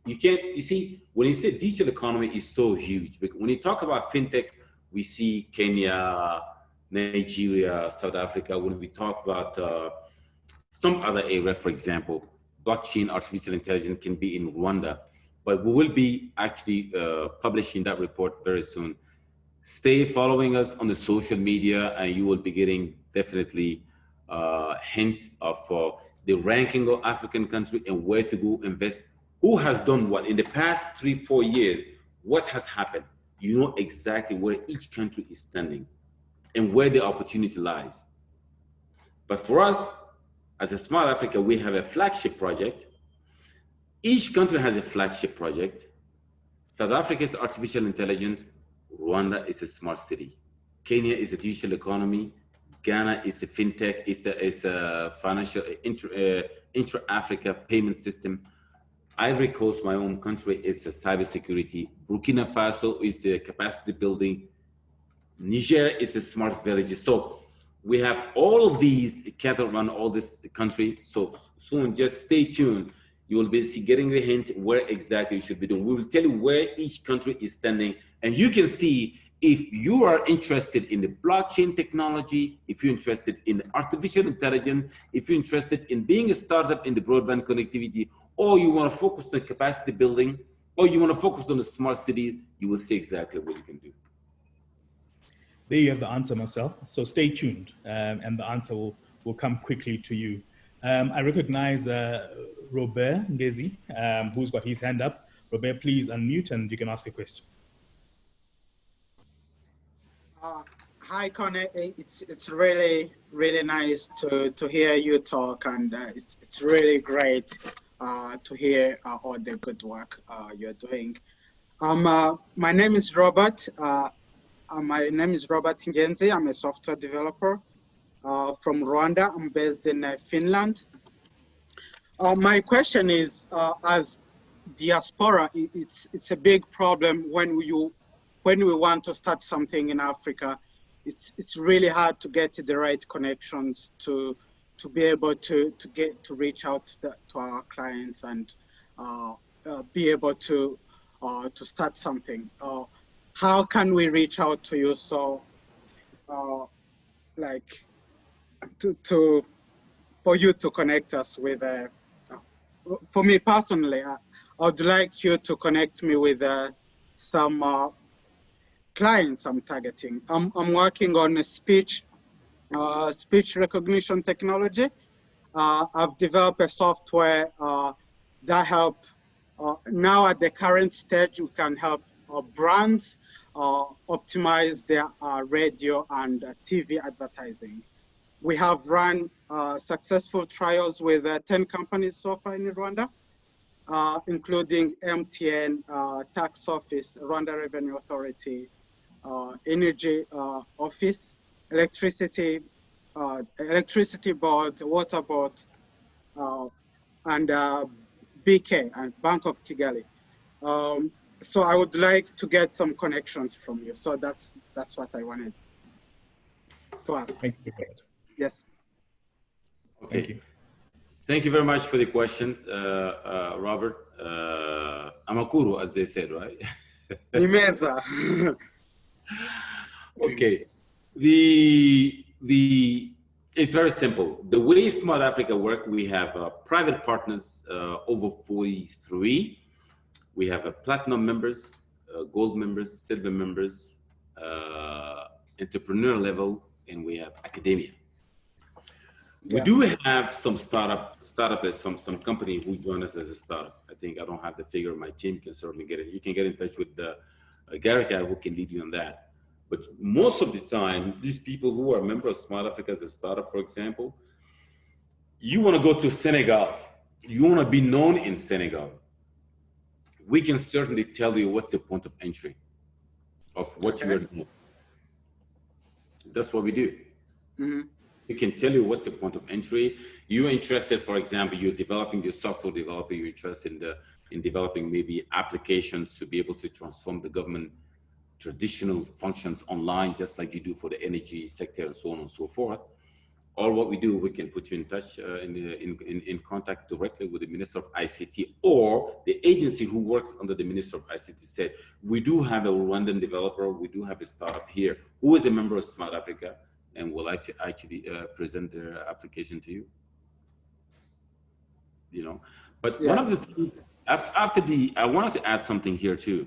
when you say digital economy is so huge, because when you talk about fintech, we see Kenya, Nigeria, South Africa. When we talk about some other area, for example, blockchain, artificial intelligence can be in Rwanda, but we will be actually publishing that report very soon. Stay following us on the social media, and you will be getting definitely hints of the ranking of African country and where to go invest. Who has done what in the past 3-4 years? What has happened? You know exactly where each country is standing and where the opportunity lies. But for us, as a Smart Africa, we have a flagship project. Each country has a flagship project. South Africa is artificial intelligence. Rwanda is a smart city. Kenya is a digital economy. Ghana is a fintech, is a financial intra-Africa payment system. Ivory Coast, my own country, is a cybersecurity. Burkina Faso is a capacity building. Niger is a smart village. So we have all of these cattle run all this country. So soon, just stay tuned. You will be getting the hint where exactly you should be doing. We will tell you where each country is standing, and you can see if you are interested in the blockchain technology, if you're interested in artificial intelligence, if you're interested in being a startup in the broadband connectivity, or you want to focus on capacity building, or you want to focus on the smart cities, you will see exactly what you can do. There you have the answer, Marcel. So stay tuned, and the answer will come quickly to you. I recognize Robert Ngezi, who's got his hand up. Robert, please unmute and you can ask a question. Hi, Koné. It's really, really nice to hear you talk, and it's really great to hear all the good work you're doing. My name is Robert. My name is Robert Ngenzi. I'm a software developer from Rwanda. I'm based in Finland. My question is, as diaspora, it's a big problem when we want to start something in Africa. It's really hard to get the right connections to to be able to reach out to our clients and be able to start something. How can we reach out to you? So, like, for you to connect us with. For me personally, I would like you to connect me with some clients I'm targeting. I'm working on a speech recognition technology. I've developed a software that help. Now at the current stage, we can help brands optimize their radio and TV advertising. We have run successful trials with 10 companies so far in Rwanda, including MTN, Tax Office, Rwanda Revenue Authority, Energy Office, Electricity Board, Water Board, and BK, and Bank of Kigali. So I would like to get some connections from you. So that's what I wanted to ask. Thank you. Yes. Okay. Thank you. Thank you very much for the questions, Robert. Amakuru, as they said, right? Nimeza. Okay. It's very simple. The way Smart Africa work, we have private partners over 43. We have platinum members, gold members, silver members, entrepreneur level, and we have academia. We do have some startup, some company who join us as a startup. I think I don't have the figure. My team can certainly get it. You can get in touch with Gary who can lead you on that. But most of the time, these people who are members of Smart Africa as a startup, for example, you want to go to Senegal. You want to be known in Senegal. We can certainly tell you what's the point of entry of what you are doing. That's what we do. Mm-hmm. We can tell you what's the point of entry. You're interested, for example, you're developing your software developer, you're interested in developing maybe applications to be able to transform the government traditional functions online, just like you do for the energy sector and so on and so forth. Or what we do, we can put you in touch, in contact directly with the Minister of ICT or the agency who works under the Minister of ICT said, we do have a Rwandan developer, we do have a startup here who is a member of Smart Africa and will actually present their application to you. You know, but one of the things, I wanted to add something here too.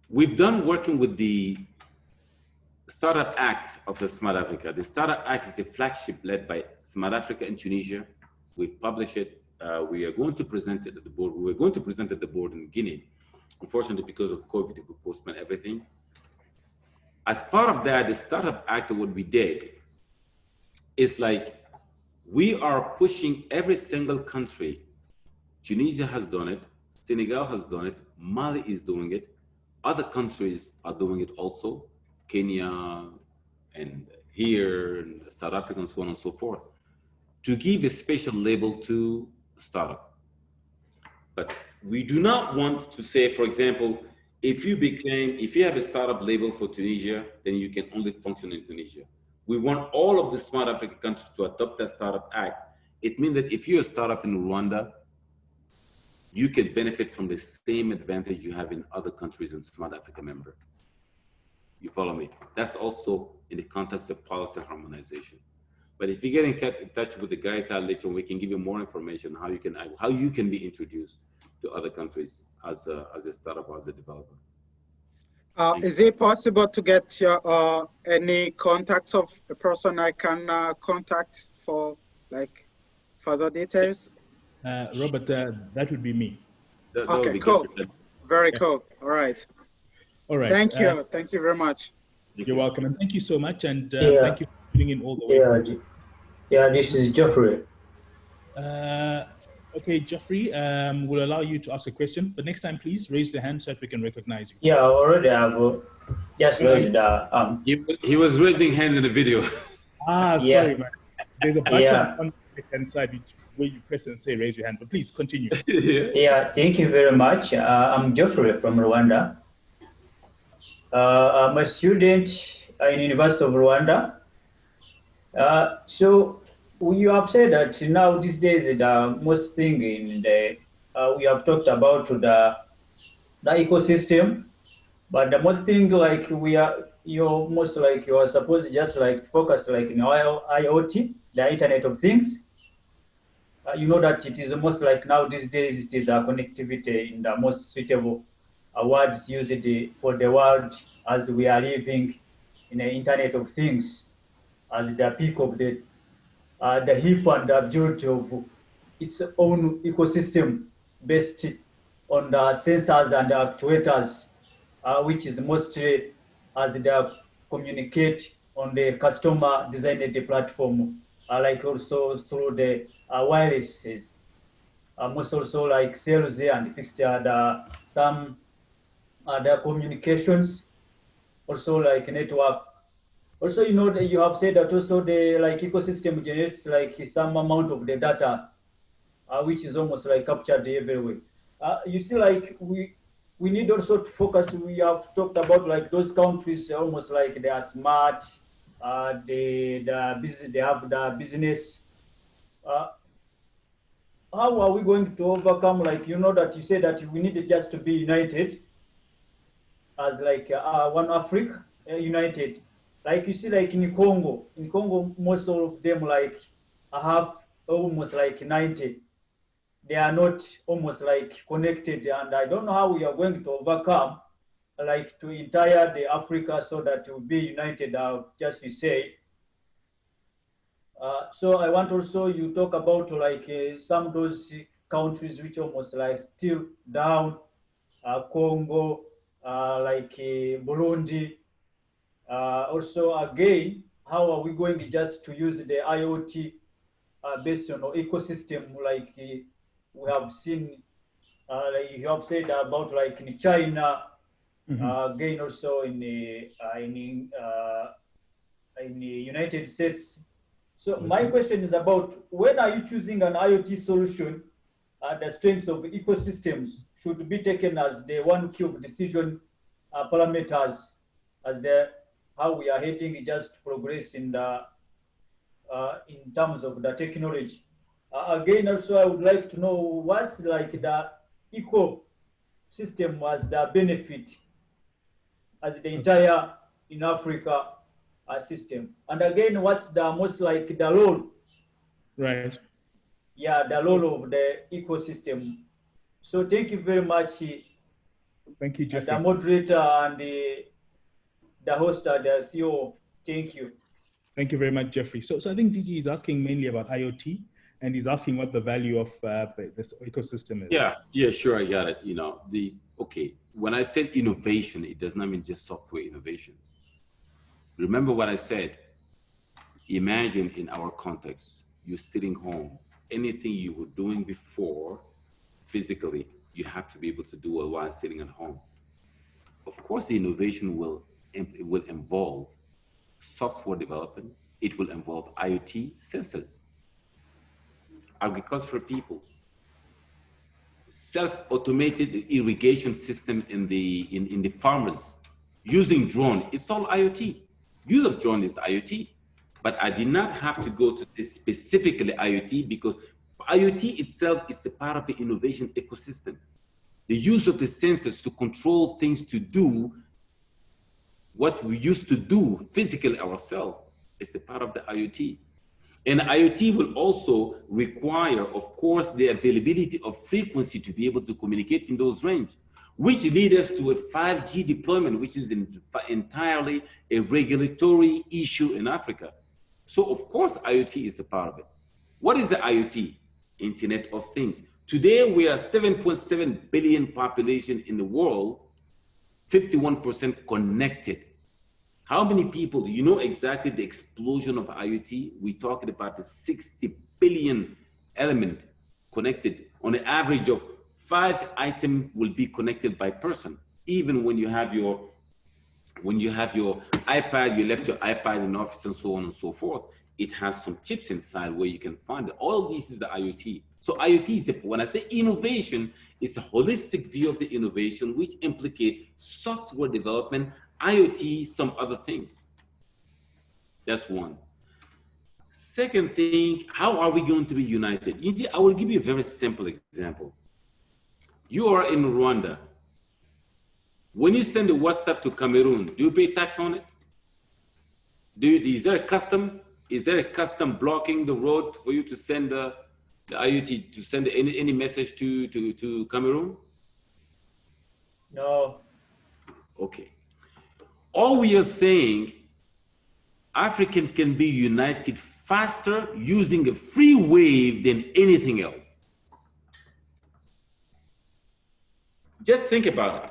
We've done working with the Startup Act of the Smart Africa. The Startup Act is a flagship led by Smart Africa in Tunisia. We've published it. We are going to present it at the board. We were going to present it at the board in Guinea. Unfortunately, because of COVID, we postponed everything. As part of that, the Startup Act, what we did is like, we are pushing every single country. Tunisia has done it. Senegal has done it. Mali is doing it. Other countries are doing it also. Kenya and here, and South Africa, and so on and so forth, to give a special label to startup. But we do not want to say, for example, if you have a startup label for Tunisia, then you can only function in Tunisia. We want all of the Smart Africa countries to adopt that Startup Act. It means that if you're a startup in Rwanda, you can benefit from the same advantage you have in other countries and Smart Africa member. You follow me? That's also in the context of policy harmonization. But if you get in touch with the Gary later, we can give you more information on how you can be introduced to other countries as a startup or as a developer. Is it possible to get your any contacts of a person I can contact for like further details? Robert, that would be me. Okay, cool. Very cool. All right. All right. Thank you. Thank you very much. You're welcome. And thank you so much. And thank you for tuning in all the way. Yeah, this is Geoffrey. Okay, Geoffrey, we'll allow you to ask a question. But next time, please raise the hand so that we can recognize you. Yeah, already I've just raised the He was raising hands in the video. Sorry, man. There's a button on the right-hand side where you press and say raise your hand. But please continue. Yeah, thank you very much. I'm Geoffrey from Rwanda. I'm a student in University of Rwanda. So you have said that now these days the most thing in the we have talked about the ecosystem, but the most thing like we are you're most like you are supposed to just like focus like in IoT, the Internet of Things. You know that it is almost like now these days it is a connectivity in the most suitable words used for the world as we are living in the Internet of Things as the peak of the hip and the beauty of its own ecosystem based on the sensors and the actuators, which is mostly as they communicate on the customer designed platform, like also through the wirelesses, most also like sales and fixed some other communications, also like network. Also, you know that you have said that also the like ecosystem generates like some amount of the data, which is almost like captured everywhere. You see, like we need also to focus. We have talked about like those countries almost like they are smart. They have the business. Uh, how are we going to overcome? Like you know that you said that we need just to be united as like one Africa united. Like you see, like in Congo, most of them like have almost like 90. They are not almost like connected, and I don't know how we are going to overcome like to entire the Africa so that will be united. Just you say. So I want also you talk about like some of those countries which almost like still down, Congo, like Burundi. Also, again, how are we going just to use the IoT based on our ecosystem like we have seen, like you have said about like in China, again also in the United States. So my question is about when are you choosing an IoT solution? The strengths of ecosystems should be taken as the one key of decision parameters as the how we are heading just to progress in terms of the technology. Again, also I would like to know what's like the ecosystem as the benefit as the entire in Africa system. And again, what's the most like the role? Right. Yeah, the role of the ecosystem. So thank you very much, Thank you, the Jeffrey. moderator and the host, the CEO. Thank you. Thank you very much, Jeffrey. So I think DG is asking mainly about IoT, and he's asking what the value of this ecosystem is. Yeah, sure, I got it. Okay, when I said innovation, it does not mean just software innovations. Remember what I said. Imagine in our context, you're sitting home. Anything you were doing before physically, you have to be able to do it while sitting at home. Of course, the innovation will involve software development. It will involve IoT sensors, agricultural people, self-automated irrigation system in the farmers, using drone. It's all IoT. Use of drone is IoT. But I did not have to go to this specifically IoT because IoT itself is a part of the innovation ecosystem. The use of the sensors to control things to do what we used to do physically ourselves is a part of the IoT. And IoT will also require, of course, the availability of frequency to be able to communicate in those range, which lead us to a 5G deployment, which is entirely a regulatory issue in Africa. So of course, IoT is a part of it. What is the IoT? Internet of Things. Today, we are 7.7 billion population in the world, 51% connected. How many people, you know exactly the explosion of IoT? We're talking about the 60 billion element connected. On an average of 5 items will be connected by person. Even when you have your iPad, you left your iPad in office and so on and so forth, it has some chips inside where you can find it. All this is the IoT. So IoT is when I say innovation, it's a holistic view of the innovation which implicate software development, IoT, some other things. That's one. Second thing, how are we going to be united? I will give you a very simple example. You are in Rwanda. When you send a WhatsApp to Cameroon, do you pay tax on it? Is there a custom? Is there a custom blocking the road for you to send the IoT to send any message to Cameroon? No. Okay. All we are saying, African can be united faster using a free wave than anything else. Just think about it.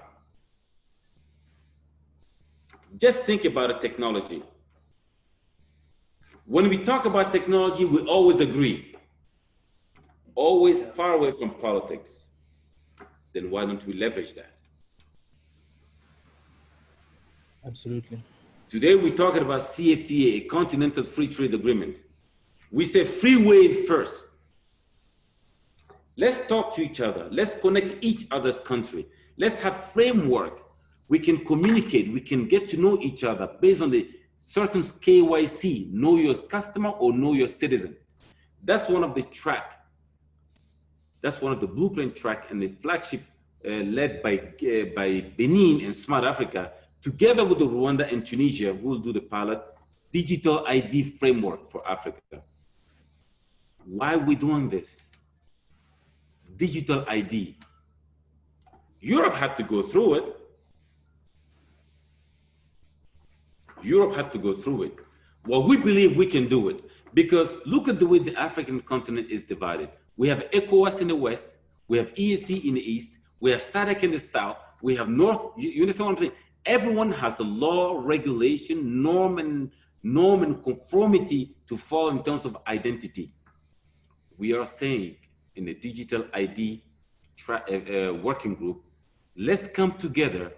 Just think about a technology. When we talk about technology, we always agree, always far away from politics. Then why don't we leverage that? Absolutely. Today, we're talking about CFTA, a Continental Free Trade Agreement. We say free wave first. Let's talk to each other. Let's connect each other's country. Let's have framework. We can communicate. We can get to know each other based on the certain KYC, know your customer or know your citizen. That's one of the track. That's one of the blueprint track and the flagship led by Benin and Smart Africa, together with the Rwanda and Tunisia, who will do the pilot digital ID framework for Africa. Why are we doing this? Digital ID. Europe had to go through it. Europe had to go through it. Well, we believe we can do it because look at the way the African continent is divided. We have ECOWAS in the west, we have EAC in the east, we have SADC in the south, we have North, you understand what I'm saying? Everyone has a law, regulation, norm and conformity to follow in terms of identity. We are saying in the digital ID working group, let's come together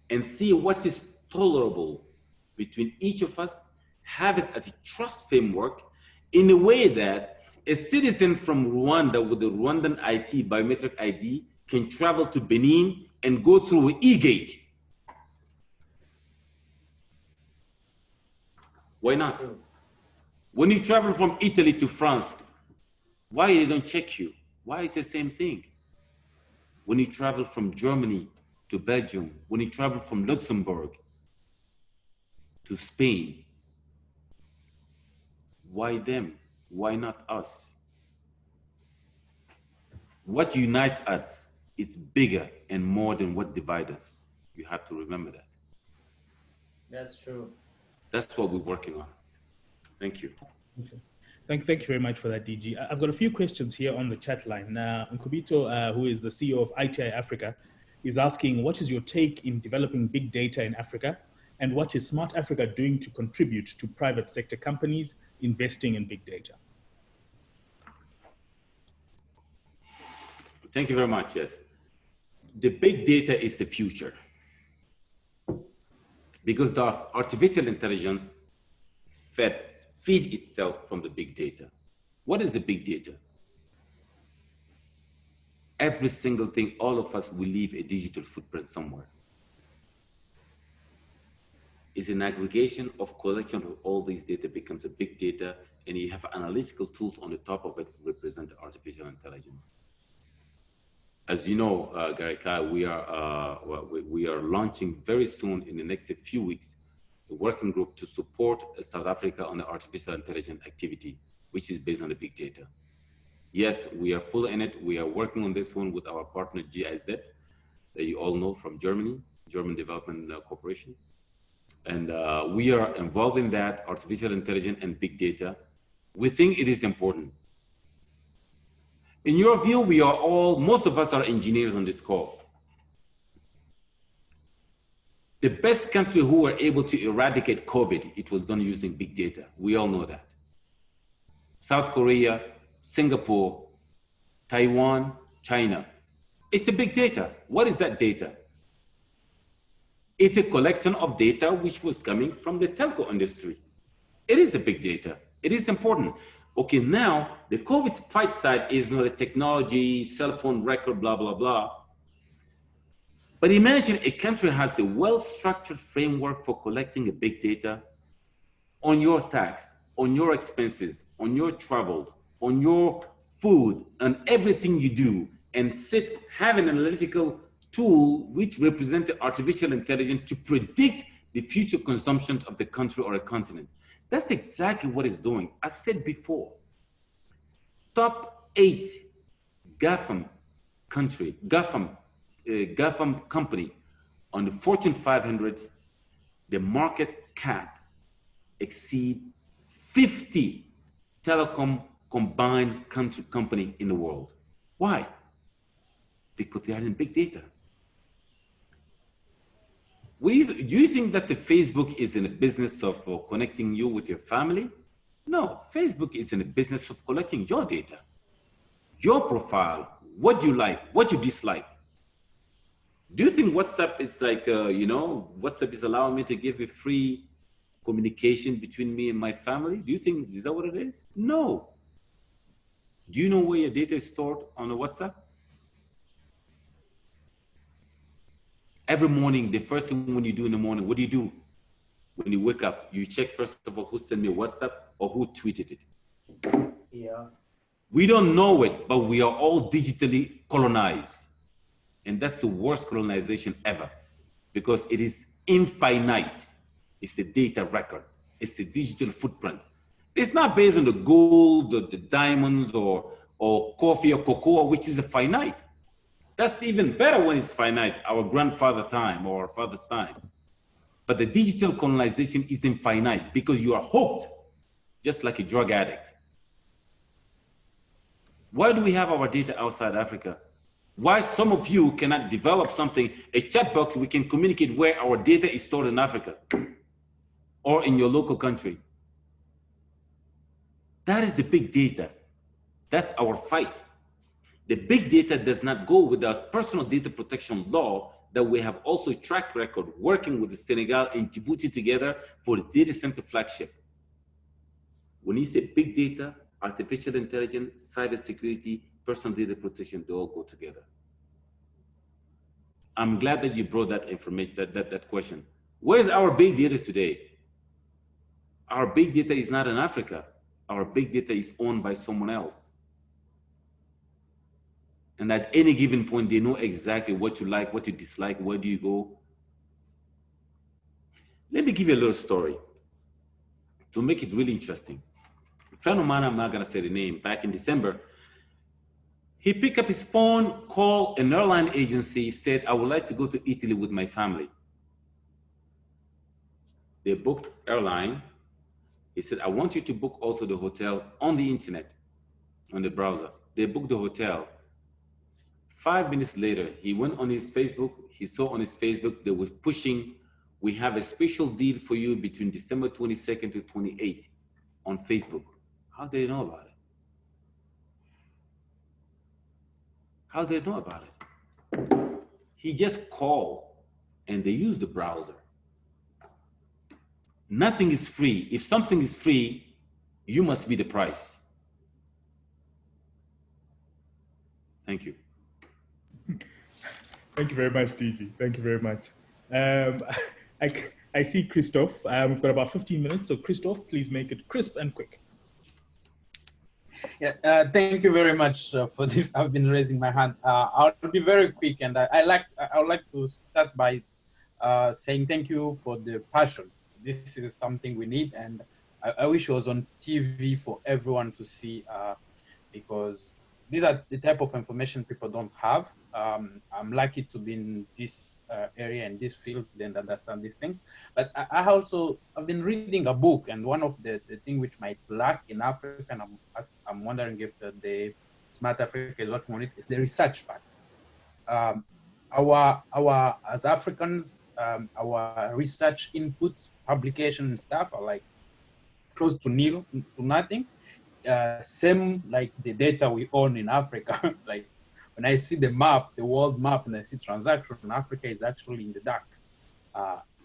and see what is tolerable between each of us, have it as a trust framework in a way that a citizen from Rwanda with the Rwandan IT, biometric ID, can travel to Benin and go through e-gate. Why not? When you travel from Italy to France, why they don't check you? Why is the same thing? When you travel from Germany to Belgium, when you travel from Luxembourg to Spain, why them? Why not us? What unites us is bigger and more than what divides us. You have to remember that. That's true. That's what we're working on. Thank you. Okay. Thank you very much for that, DG. I've got a few questions here on the chat line. Nkubito, who is the CEO of ITI Africa, is asking, what is your take in developing big data in Africa? And what is Smart Africa doing to contribute to private sector companies investing in big data? Thank you very much, yes. The big data is the future. Because the artificial intelligence feed itself from the big data. What is the big data? Every single thing, all of us will leave a digital footprint somewhere. It's an aggregation of collection of all these data becomes a big data, and you have analytical tools on the top of it to represent artificial intelligence. As you know, Garika, we are launching very soon in the next few weeks a working group to support South Africa on the artificial intelligence activity, which is based on the big data. Yes, we are full in it. We are working on this one with our partner GIZ, that you all know from Germany, German Development Corporation. And we are involved in that, artificial intelligence and big data. We think it is important. In your view, we are all, most of us are engineers on this call. The best country who were able to eradicate COVID, it was done using big data. We all know that. South Korea, Singapore, Taiwan, China. It's the big data. What is that data? It's a collection of data which was coming from the telco industry. It is the big data. It is important. Okay, now the COVID fight side is not a technology, cell phone record, blah, blah, blah. But imagine a country has a well-structured framework for collecting a big data on your tax, on your expenses, on your travel, on your food, and everything you do, and have an analytical tool which represents artificial intelligence to predict the future consumption of the country or a continent. That's exactly what it's doing. I said before, top 8 GAFAM GAFAM company on the Fortune 500, the market cap exceed 50 telecom combined company in the world. Why? Because they are in big data. Do you think that the Facebook is in the business of connecting you with your family? No, Facebook is in the business of collecting your data, your profile, what you like, what you dislike. Do you think WhatsApp is like, WhatsApp is allowing me to give a free communication between me and my family? Do you think, is that what it is? No. Do you know where your data is stored on the WhatsApp? Every morning, the first thing when you do in the morning, what do you do? When you wake up, you check first of all who sent me a WhatsApp or who tweeted it. Yeah. We don't know it, but we are all digitally colonized. And that's the worst colonization ever because it is infinite. It's the data record. It's the digital footprint. It's not based on the gold or the diamonds or coffee or cocoa, which is a finite. That's even better when it's finite, our grandfather time or our father's time. But the digital colonization is infinite because you are hooked, just like a drug addict. Why do we have our data outside Africa? Why some of you cannot develop something, a chat box we can communicate where our data is stored in Africa or in your local country? That is the big data. That's our fight. The big data does not go without personal data protection law that we have also track record working with the Senegal and Djibouti together for the data center flagship. When you say big data, artificial intelligence, cybersecurity, personal data protection, they all go together. I'm glad that you brought that information, that question. Where is our big data today? Our big data is not in Africa. Our big data is owned by someone else. And at any given point, they know exactly what you like, what you dislike, where do you go. Let me give you a little story to make it really interesting. A friend of mine, I'm not gonna say the name, back in December, he picked up his phone, called an airline agency, said, I would like to go to Italy with my family. They booked airline. He said, I want you to book also the hotel on the internet, on the browser. They booked the hotel. 5 minutes later, he went on his Facebook. He saw on his Facebook, they were pushing, we have a special deal for you between December 22nd to 28th on Facebook. How did they know about it? How did they know about it? He just called and they used the browser. Nothing is free. If something is free, you must be the price. Thank you. Thank you very much, DG. Thank you very much. I see Christophe. We've got about 15 minutes. So Christophe, please make it crisp and quick. Yeah, thank you very much for this. I've been raising my hand. I'll be very quick, and I would like to start by saying thank you for the passion. This is something we need, and I wish it was on TV for everyone to see, because these are the type of information people don't have. I'm lucky to be in this area, in this field, and understand these things. But I've been reading a book, and one of the thing which might lack in Africa, and I'm wondering if the Smart Africa is working on it, is the research part. As Africans, our research inputs, publication and stuff are like close to nil, to nothing. Same like the data we own in Africa. Like when I see the map, the world map, and I see transaction, Africa is actually in the dark.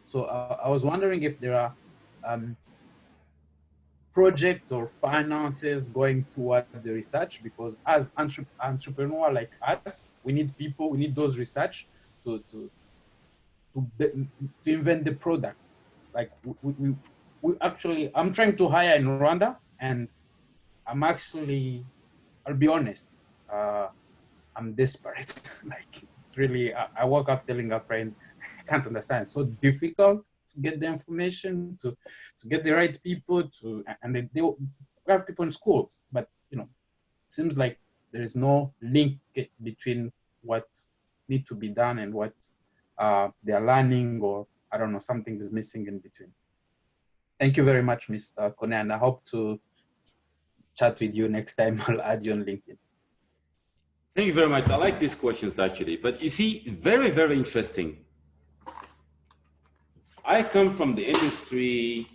So I was wondering if there are projects or finances going toward the research, because as entrepreneur like us, we need people, we need those research to invent the products. Like I'm trying to hire in Rwanda, and I'll be honest, I'm desperate. Like, it's really, I woke up telling a friend, I can't understand. It's so difficult to get the information, to get the right people, and they have people in schools, but it seems like there is no link between what need to be done and what they are learning, or I don't know, something is missing in between. Thank you very much, Mr. Koné, and I hope to chat with you next time. I'll add you on LinkedIn. Thank you very much. I like these questions actually, but you see, very, very interesting. I come from the industry,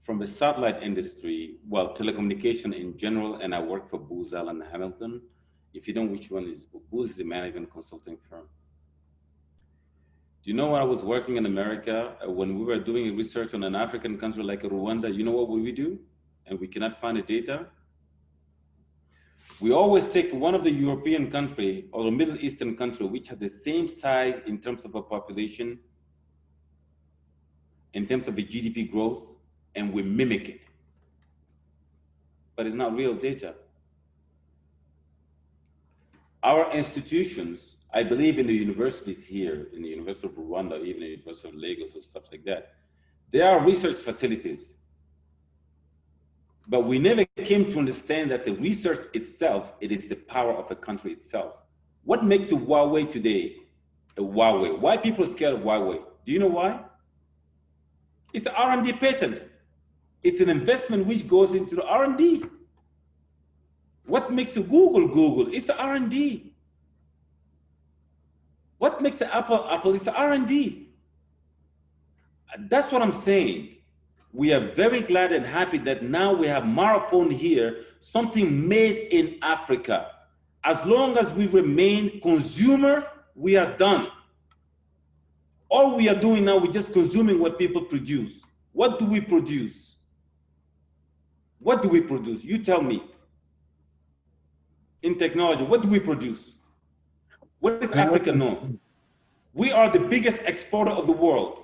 from the satellite industry, well, telecommunication in general, and I work for Booz Allen Hamilton. If you don't know which one is, Booz is a management consulting firm. Do you know when I was working in America, when we were doing research on an African country like Rwanda, you know what we do? And we cannot find the data? We always take one of the European country or a Middle Eastern country, which has the same size in terms of a population, in terms of the GDP growth, and we mimic it. But it's not real data. Our institutions, I believe in the universities here, in the University of Rwanda, even the University of Lagos or stuff like that, there are research facilities. But we never came to understand that the research itself, it is the power of a country itself. What makes the Huawei today a Huawei? Why people are scared of Huawei? Do you know why? It's an R&D patent. It's an investment which goes into the R&D. What makes a Google Google? It's the R&D. What makes the Apple Apple? It's the R&D. That's what I'm saying. We are very glad and happy that now we have Marathon here, something made in Africa. As long as we remain consumer, we are done. All we are doing now, we're just consuming what people produce. What do we produce? What do we produce? You tell me. In technology, what do we produce? What is Africa known? We are the biggest exporter of the world,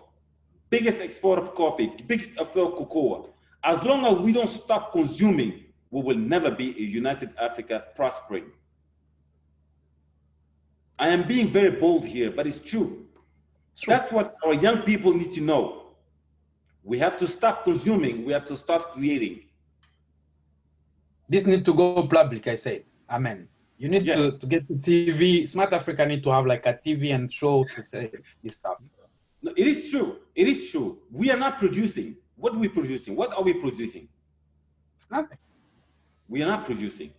biggest exporter of coffee, biggest exporter of cocoa. As long as we don't stop consuming, we will never be a united Africa prospering. I am being very bold here, but it's true. That's what our young people need to know. We have to stop consuming, we have to start creating. This needs to go public, I say. Amen. You need to get the TV. Smart Africa need to have like a TV and show to say this stuff. No, it is true. It is true. We are not producing. What are we producing? What are we producing? Nothing. We are not producing.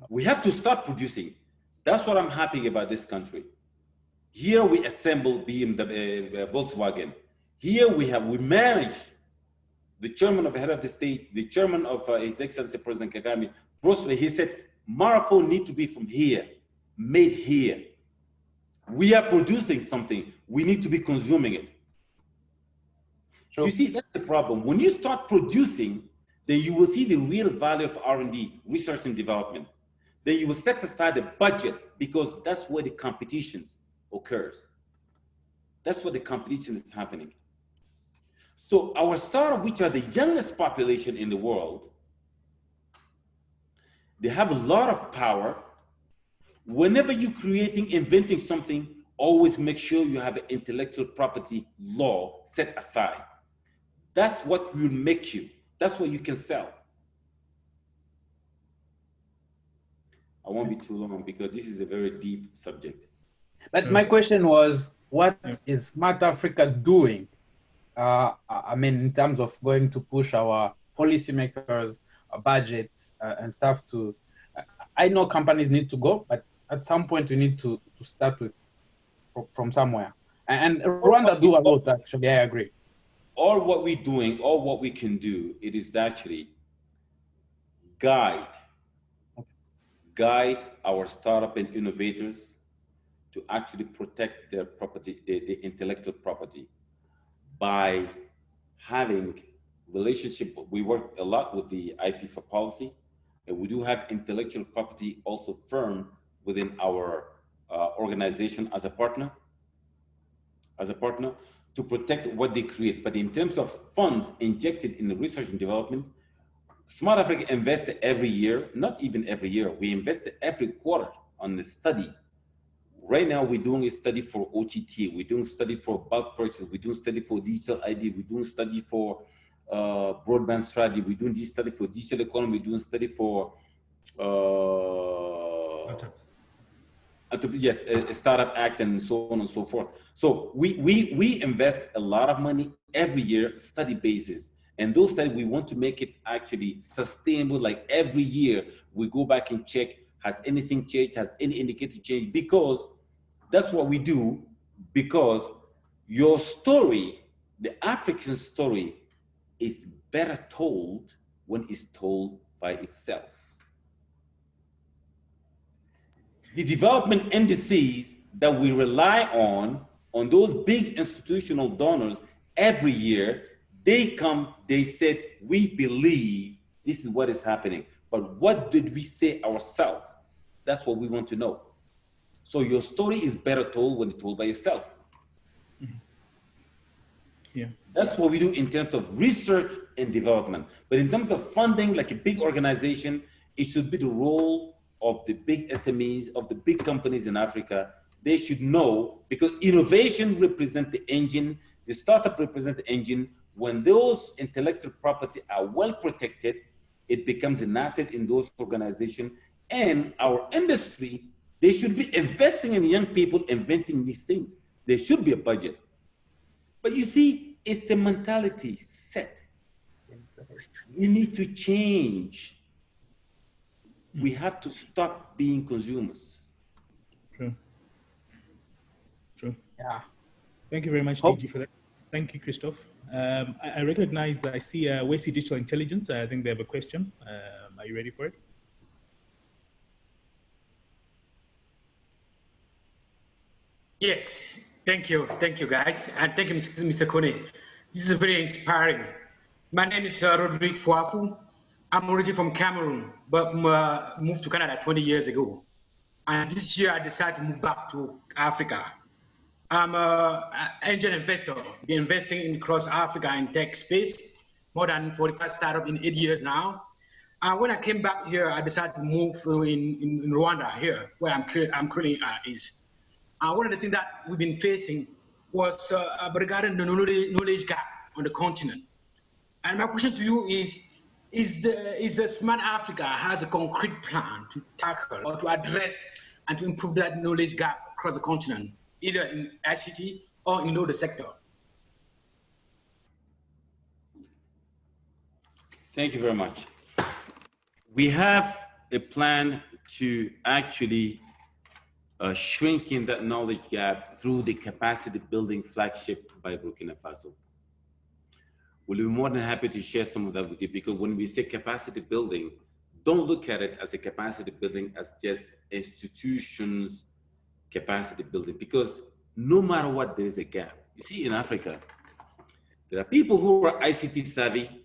We have to start producing. That's what I'm happy about this country. Here we assemble BMW, Volkswagen. Here we manage. The chairman of the head of the state, the chairman of His Excellency President Kagame, Bruce, he said, Marathon need to be from here, made here. We are producing something. We need to be consuming it. Sure. You see, that's the problem. When you start producing, then you will see the real value of R&D, research and development. Then you will set aside a budget because that's where the competition occurs. That's where the competition is happening. So our startup, which are the youngest population in the world, they have a lot of power. Whenever you're inventing something, always make sure you have an intellectual property law set aside. That's what will make you. That's what you can sell. I won't be too long because this is a very deep subject. But my question was, what is Smart Africa doing? I mean, in terms of going to push our policymakers, budgets, and stuff to, I know companies need to go, but at some point we need to start with from somewhere. And Rwanda do a lot, actually, I agree. All what we're doing, all what we can do, it is actually guide our startup and innovators to actually protect their property, the intellectual property, by having relationship. We work a lot with the IP for policy, and we do have intellectual property also firm within our organization as a partner. as a partner to protect what they create. But in terms of funds injected in the research and development, Smart Africa invests every year, not even every year, we invest every quarter on the study. Right now, we're doing a study for OTT, we're doing a study for bulk purchase, we're doing a study for digital ID, we're doing a study for broadband strategy, we're doing this study for digital economy, we're doing a study for yes, a Startup Act and so on and so forth. So we invest a lot of money every year, study basis. And those studies, we want to make it actually sustainable. Like every year, we go back and check, has anything changed? Has any indicator changed? Because that's what we do, because your story, the African story, is better told when it's told by itself. The development indices that we rely on those big institutional donors every year, they come, they said, we believe this is what is happening. But what did we say ourselves? That's what we want to know. So your story is better told when it's told by yourself. Mm-hmm. Yeah. That's what we do in terms of research and development. But in terms of funding, like a big organization, it should be the role of the big SMEs, of the big companies in Africa. They should know, because innovation represents the engine, the startup represents the engine. When those intellectual property are well protected, it becomes an asset in those organizations. And our industry, they should be investing in young people inventing these things. There should be a budget. But you see, it's a mentality set. We need to change. We have to stop being consumers. True. True. Yeah. Thank you very much, DG, for that. Thank you, Christophe. I recognize, I see Wesi Digital Intelligence. I think they have a question. Are you ready for it? Yes, thank you guys, and thank you, Mr. Koné. This is very inspiring. My name is Rodrigue Fuafu. I'm originally from Cameroon, but moved to Canada 20 years ago. And this year I decided to move back to Africa. I'm an angel investor, been investing across Africa in tech space, more than 45 startups in 8 years now. When I came back here, I decided to move in Rwanda here, where I'm currently is. One of the things that we've been facing was regarding the knowledge gap on the continent. And my question to you is the Smart Africa has a concrete plan to tackle or to address and to improve that knowledge gap across the continent, either in ICT or in other sector? Thank you very much. We have a plan to actually shrinking that knowledge gap through the capacity building flagship by Burkina Faso. We'll be more than happy to share some of that with you, because when we say capacity building, don't look at it as a capacity building as just institutions capacity building, because no matter what, there is a gap. You see, in Africa, there are people who are ICT savvy.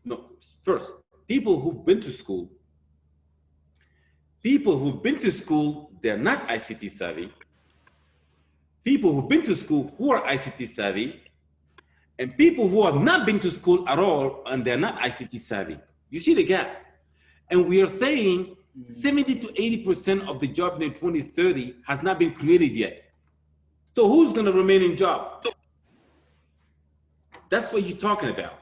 No, first, people who've been to school. People who've been to school, they're not ICT savvy. People who've been to school who are ICT savvy, and people who have not been to school at all and they're not ICT savvy. You see the gap. And we are saying 70 to 80% of the job in 2030 has not been created yet. So who's going to remain in job? That's what you're talking about.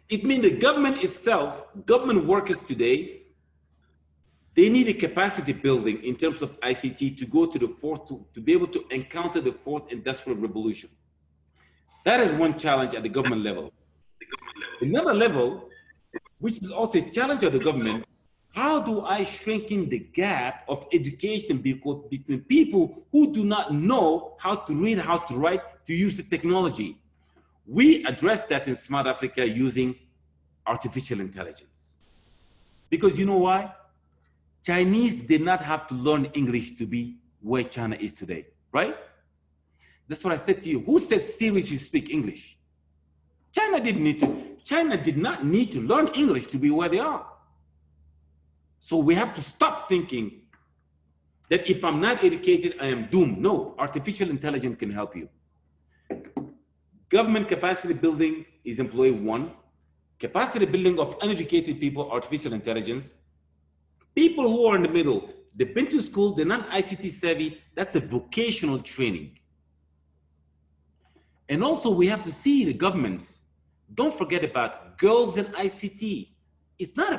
It means the government itself, government workers today, they need a capacity building in terms of ICT to go to the fourth, to be able to encounter the fourth industrial revolution. That is one challenge at the government level. Another level, which is also a challenge of the government, how do I shrink in the gap of education between people who do not know how to read, how to write, to use the technology? We address that in Smart Africa using artificial intelligence. Because you know why? Chinese did not have to learn English to be where China is today, right? That's what I said to you. Who said seriously speak English? China didn't need to. China did not need to learn English to be where they are. So we have to stop thinking that if I'm not educated, I am doomed. No, artificial intelligence can help you. Government capacity building is employee one. Capacity building of uneducated people, artificial intelligence. People who are in the middle, they've been to school, they're not ICT savvy, that's a vocational training. And also we have to see the governments, don't forget about girls in ICT. It's not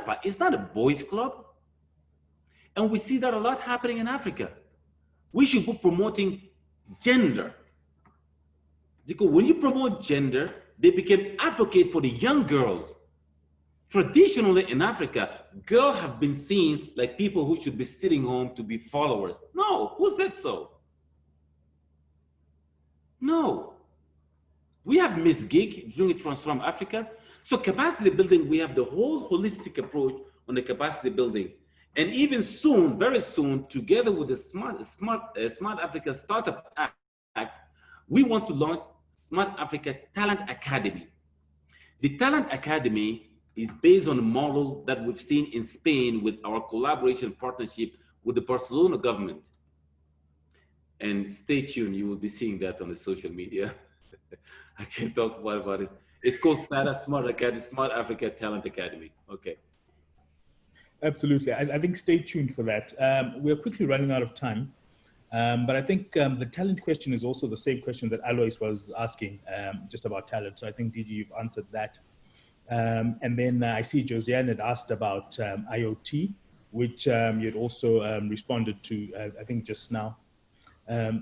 a boys club. And we see that a lot happening in Africa. We should be promoting gender. Because when you promote gender, they become advocate for the young girls. Traditionally in Africa, girls have been seen like people who should be sitting home to be followers. No, who said so? No. We have Miss Gig during Transform Africa. So capacity building, we have the whole holistic approach on the capacity building. And even soon, very soon, together with the Smart Africa Startup Act, we want to launch Smart Africa Talent Academy. The Talent Academy is based on a model that we've seen in Spain with our collaboration partnership with the Barcelona government. And stay tuned, you will be seeing that on the social media. I can't talk more about it. It's called Smart Academy, Smart Africa Talent Academy. Okay. Absolutely. I think stay tuned for that. We're quickly running out of time, but I think the talent question is also the same question that Alois was asking just about talent. So I think, DG, you've answered that. And then I see Josiane had asked about IoT, which you had also responded to, I think, just now.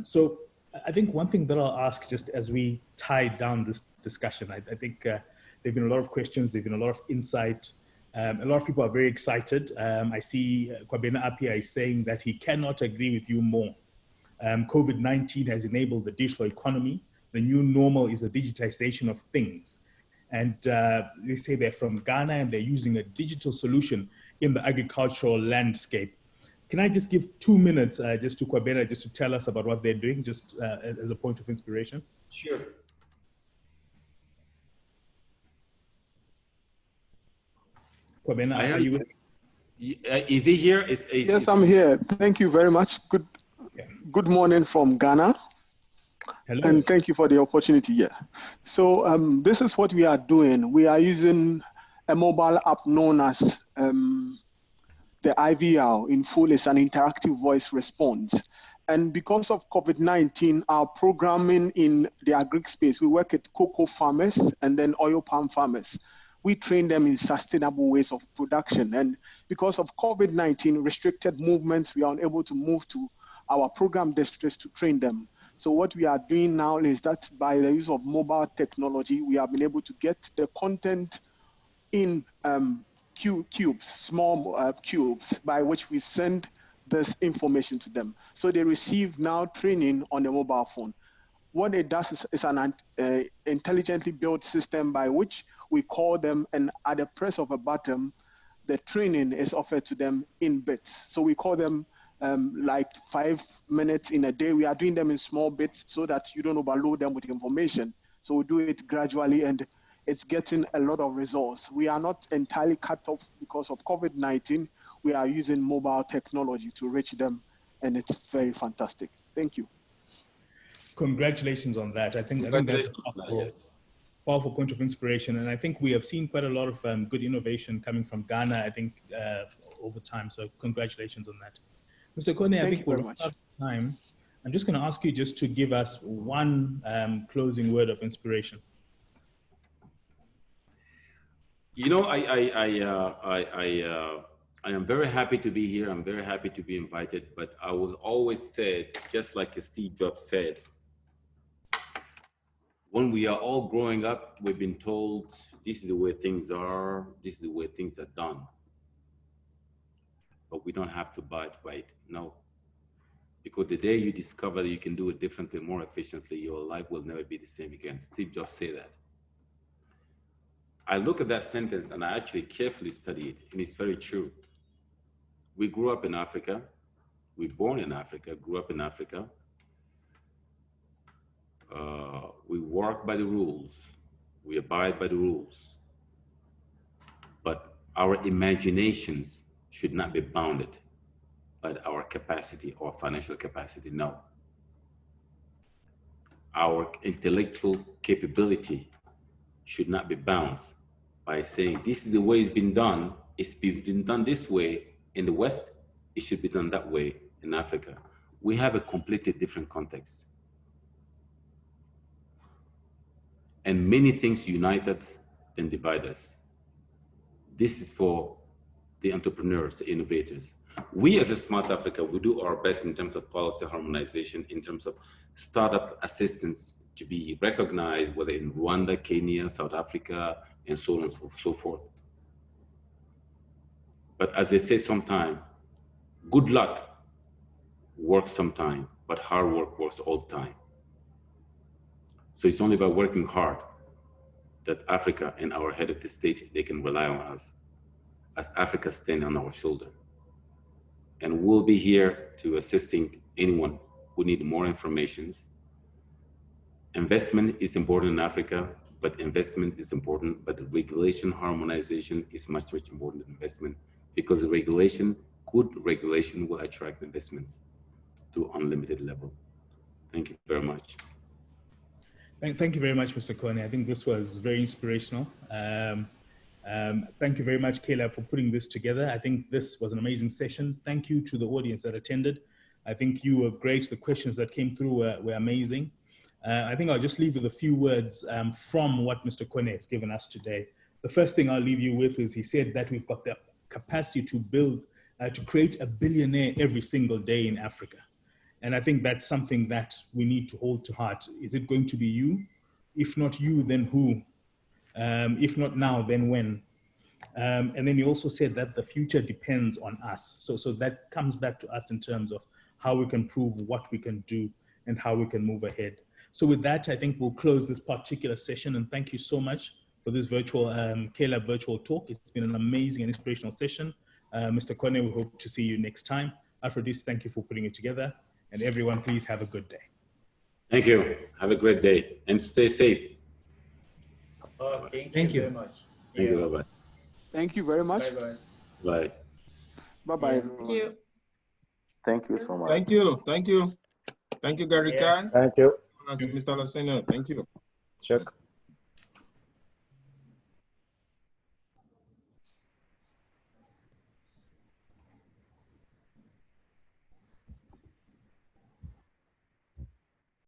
So I think one thing that I'll ask just as we tie down this discussion, I think there've been a lot of questions, there've been a lot of insight. A lot of people are very excited. I see Kwabena Apia is saying that he cannot agree with you more. COVID-19 has enabled the digital economy. The new normal is the digitization of things. And they say they're from Ghana and they're using a digital solution in the agricultural landscape. Can I just give 2 minutes just to Kwabena just to tell us about what they're doing, just as a point of inspiration? Sure. Kwabena, are you with me? Is he here? Yes, I'm here. Thank you very much. Good morning from Ghana. Hello. And thank you for the opportunity. Yeah. So this is what we are doing. We are using a mobile app known as the IVR. In full, is an interactive voice response. And because of COVID-19, our programming in the agri space, we work at cocoa farmers and then oil palm farmers. We train them in sustainable ways of production. And because of COVID-19 restricted movements, we are unable to move to our program districts to train them. So what we are doing now is that by the use of mobile technology, we have been able to get the content in cubes, small cubes, by which we send this information to them. So they receive now training on the mobile phone. What it does is an intelligently built system by which we call them, and at the press of a button, the training is offered to them in bits. So we call them like 5 minutes in a day. We are doing them in small bits so that you don't overload them with information. So we do it gradually, and it's getting a lot of results. We are not entirely cut off because of COVID-19. We are using mobile technology to reach them, and it's very fantastic. Thank you. Congratulations on that. I think that's a powerful point of inspiration. And I think we have seen quite a lot of good innovation coming from Ghana, I think, over time. So congratulations on that. Mr. Koné, I think we're out of time. I'm just going to ask you just to give us one closing word of inspiration. You know, I am very happy to be here. I'm very happy to be invited. But I will always say, just like Steve Jobs said, when we are all growing up, we've been told this is the way things are, this is the way things are done. But we don't have to buy it right. No. Because the day you discover that you can do it differently, more efficiently, your life will never be the same again. Steve Jobs said that. I look at that sentence and I actually carefully study it, and it's very true. We grew up in Africa. We were born in Africa, grew up in Africa. We work by the rules. We abide by the rules. But our imaginations should not be bounded by our capacity or financial capacity. No. Our intellectual capability should not be bound by saying this is the way it's been done. It's been done this way in the West. It should be done that way in Africa. We have a completely different context. And many things unite us than divide us. This is for the entrepreneurs, the innovators. We as a Smart Africa, we do our best in terms of policy harmonization, in terms of startup assistance to be recognized, whether in Rwanda, Kenya, South Africa, and so on and so forth. But as they say sometimes, good luck works sometime, but hard work works all the time. So it's only by working hard that Africa and our head of the state, they can rely on us as Africa stand on our shoulder. And we'll be here to assisting anyone who need more information. Investment is important in Africa, but investment is important, but regulation harmonization is much, much important than investment, because regulation, good regulation will attract investments to unlimited level. Thank you very much. Thank you very much, Mr. Koné. I think this was very inspirational. Thank you very much, KLab, for putting this together. I think this was an amazing session. Thank you to the audience that attended. I think you were great. The questions that came through were amazing. I think I'll just leave with a few words from what Mr. Koné has given us today. The first thing I'll leave you with is he said that we've got the capacity to build, to create a billionaire every single day in Africa. And I think that's something that we need to hold to heart. Is it going to be you? If not you, then who? If not now, then when? And then he also said that the future depends on us. So that comes back to us in terms of how we can prove what we can do and how we can move ahead. So with that, I think we'll close this particular session, and thank you so much for this virtual KLab Virtual Talk. It's been an amazing and inspirational session. Mr. Koné, we hope to see you next time. Aphrodis, thank you for putting it together. And everyone, please have a good day. Thank you. Have a great day and stay safe. Thank you very much. Thank you. Bye-bye. Thank you very much. Bye-bye. Bye. Bye-bye. Thank you. Thank you so much. Thank you. Thank you. Thank you, Gary Khan. Thank you. Mr. Lacina. Thank you. Check.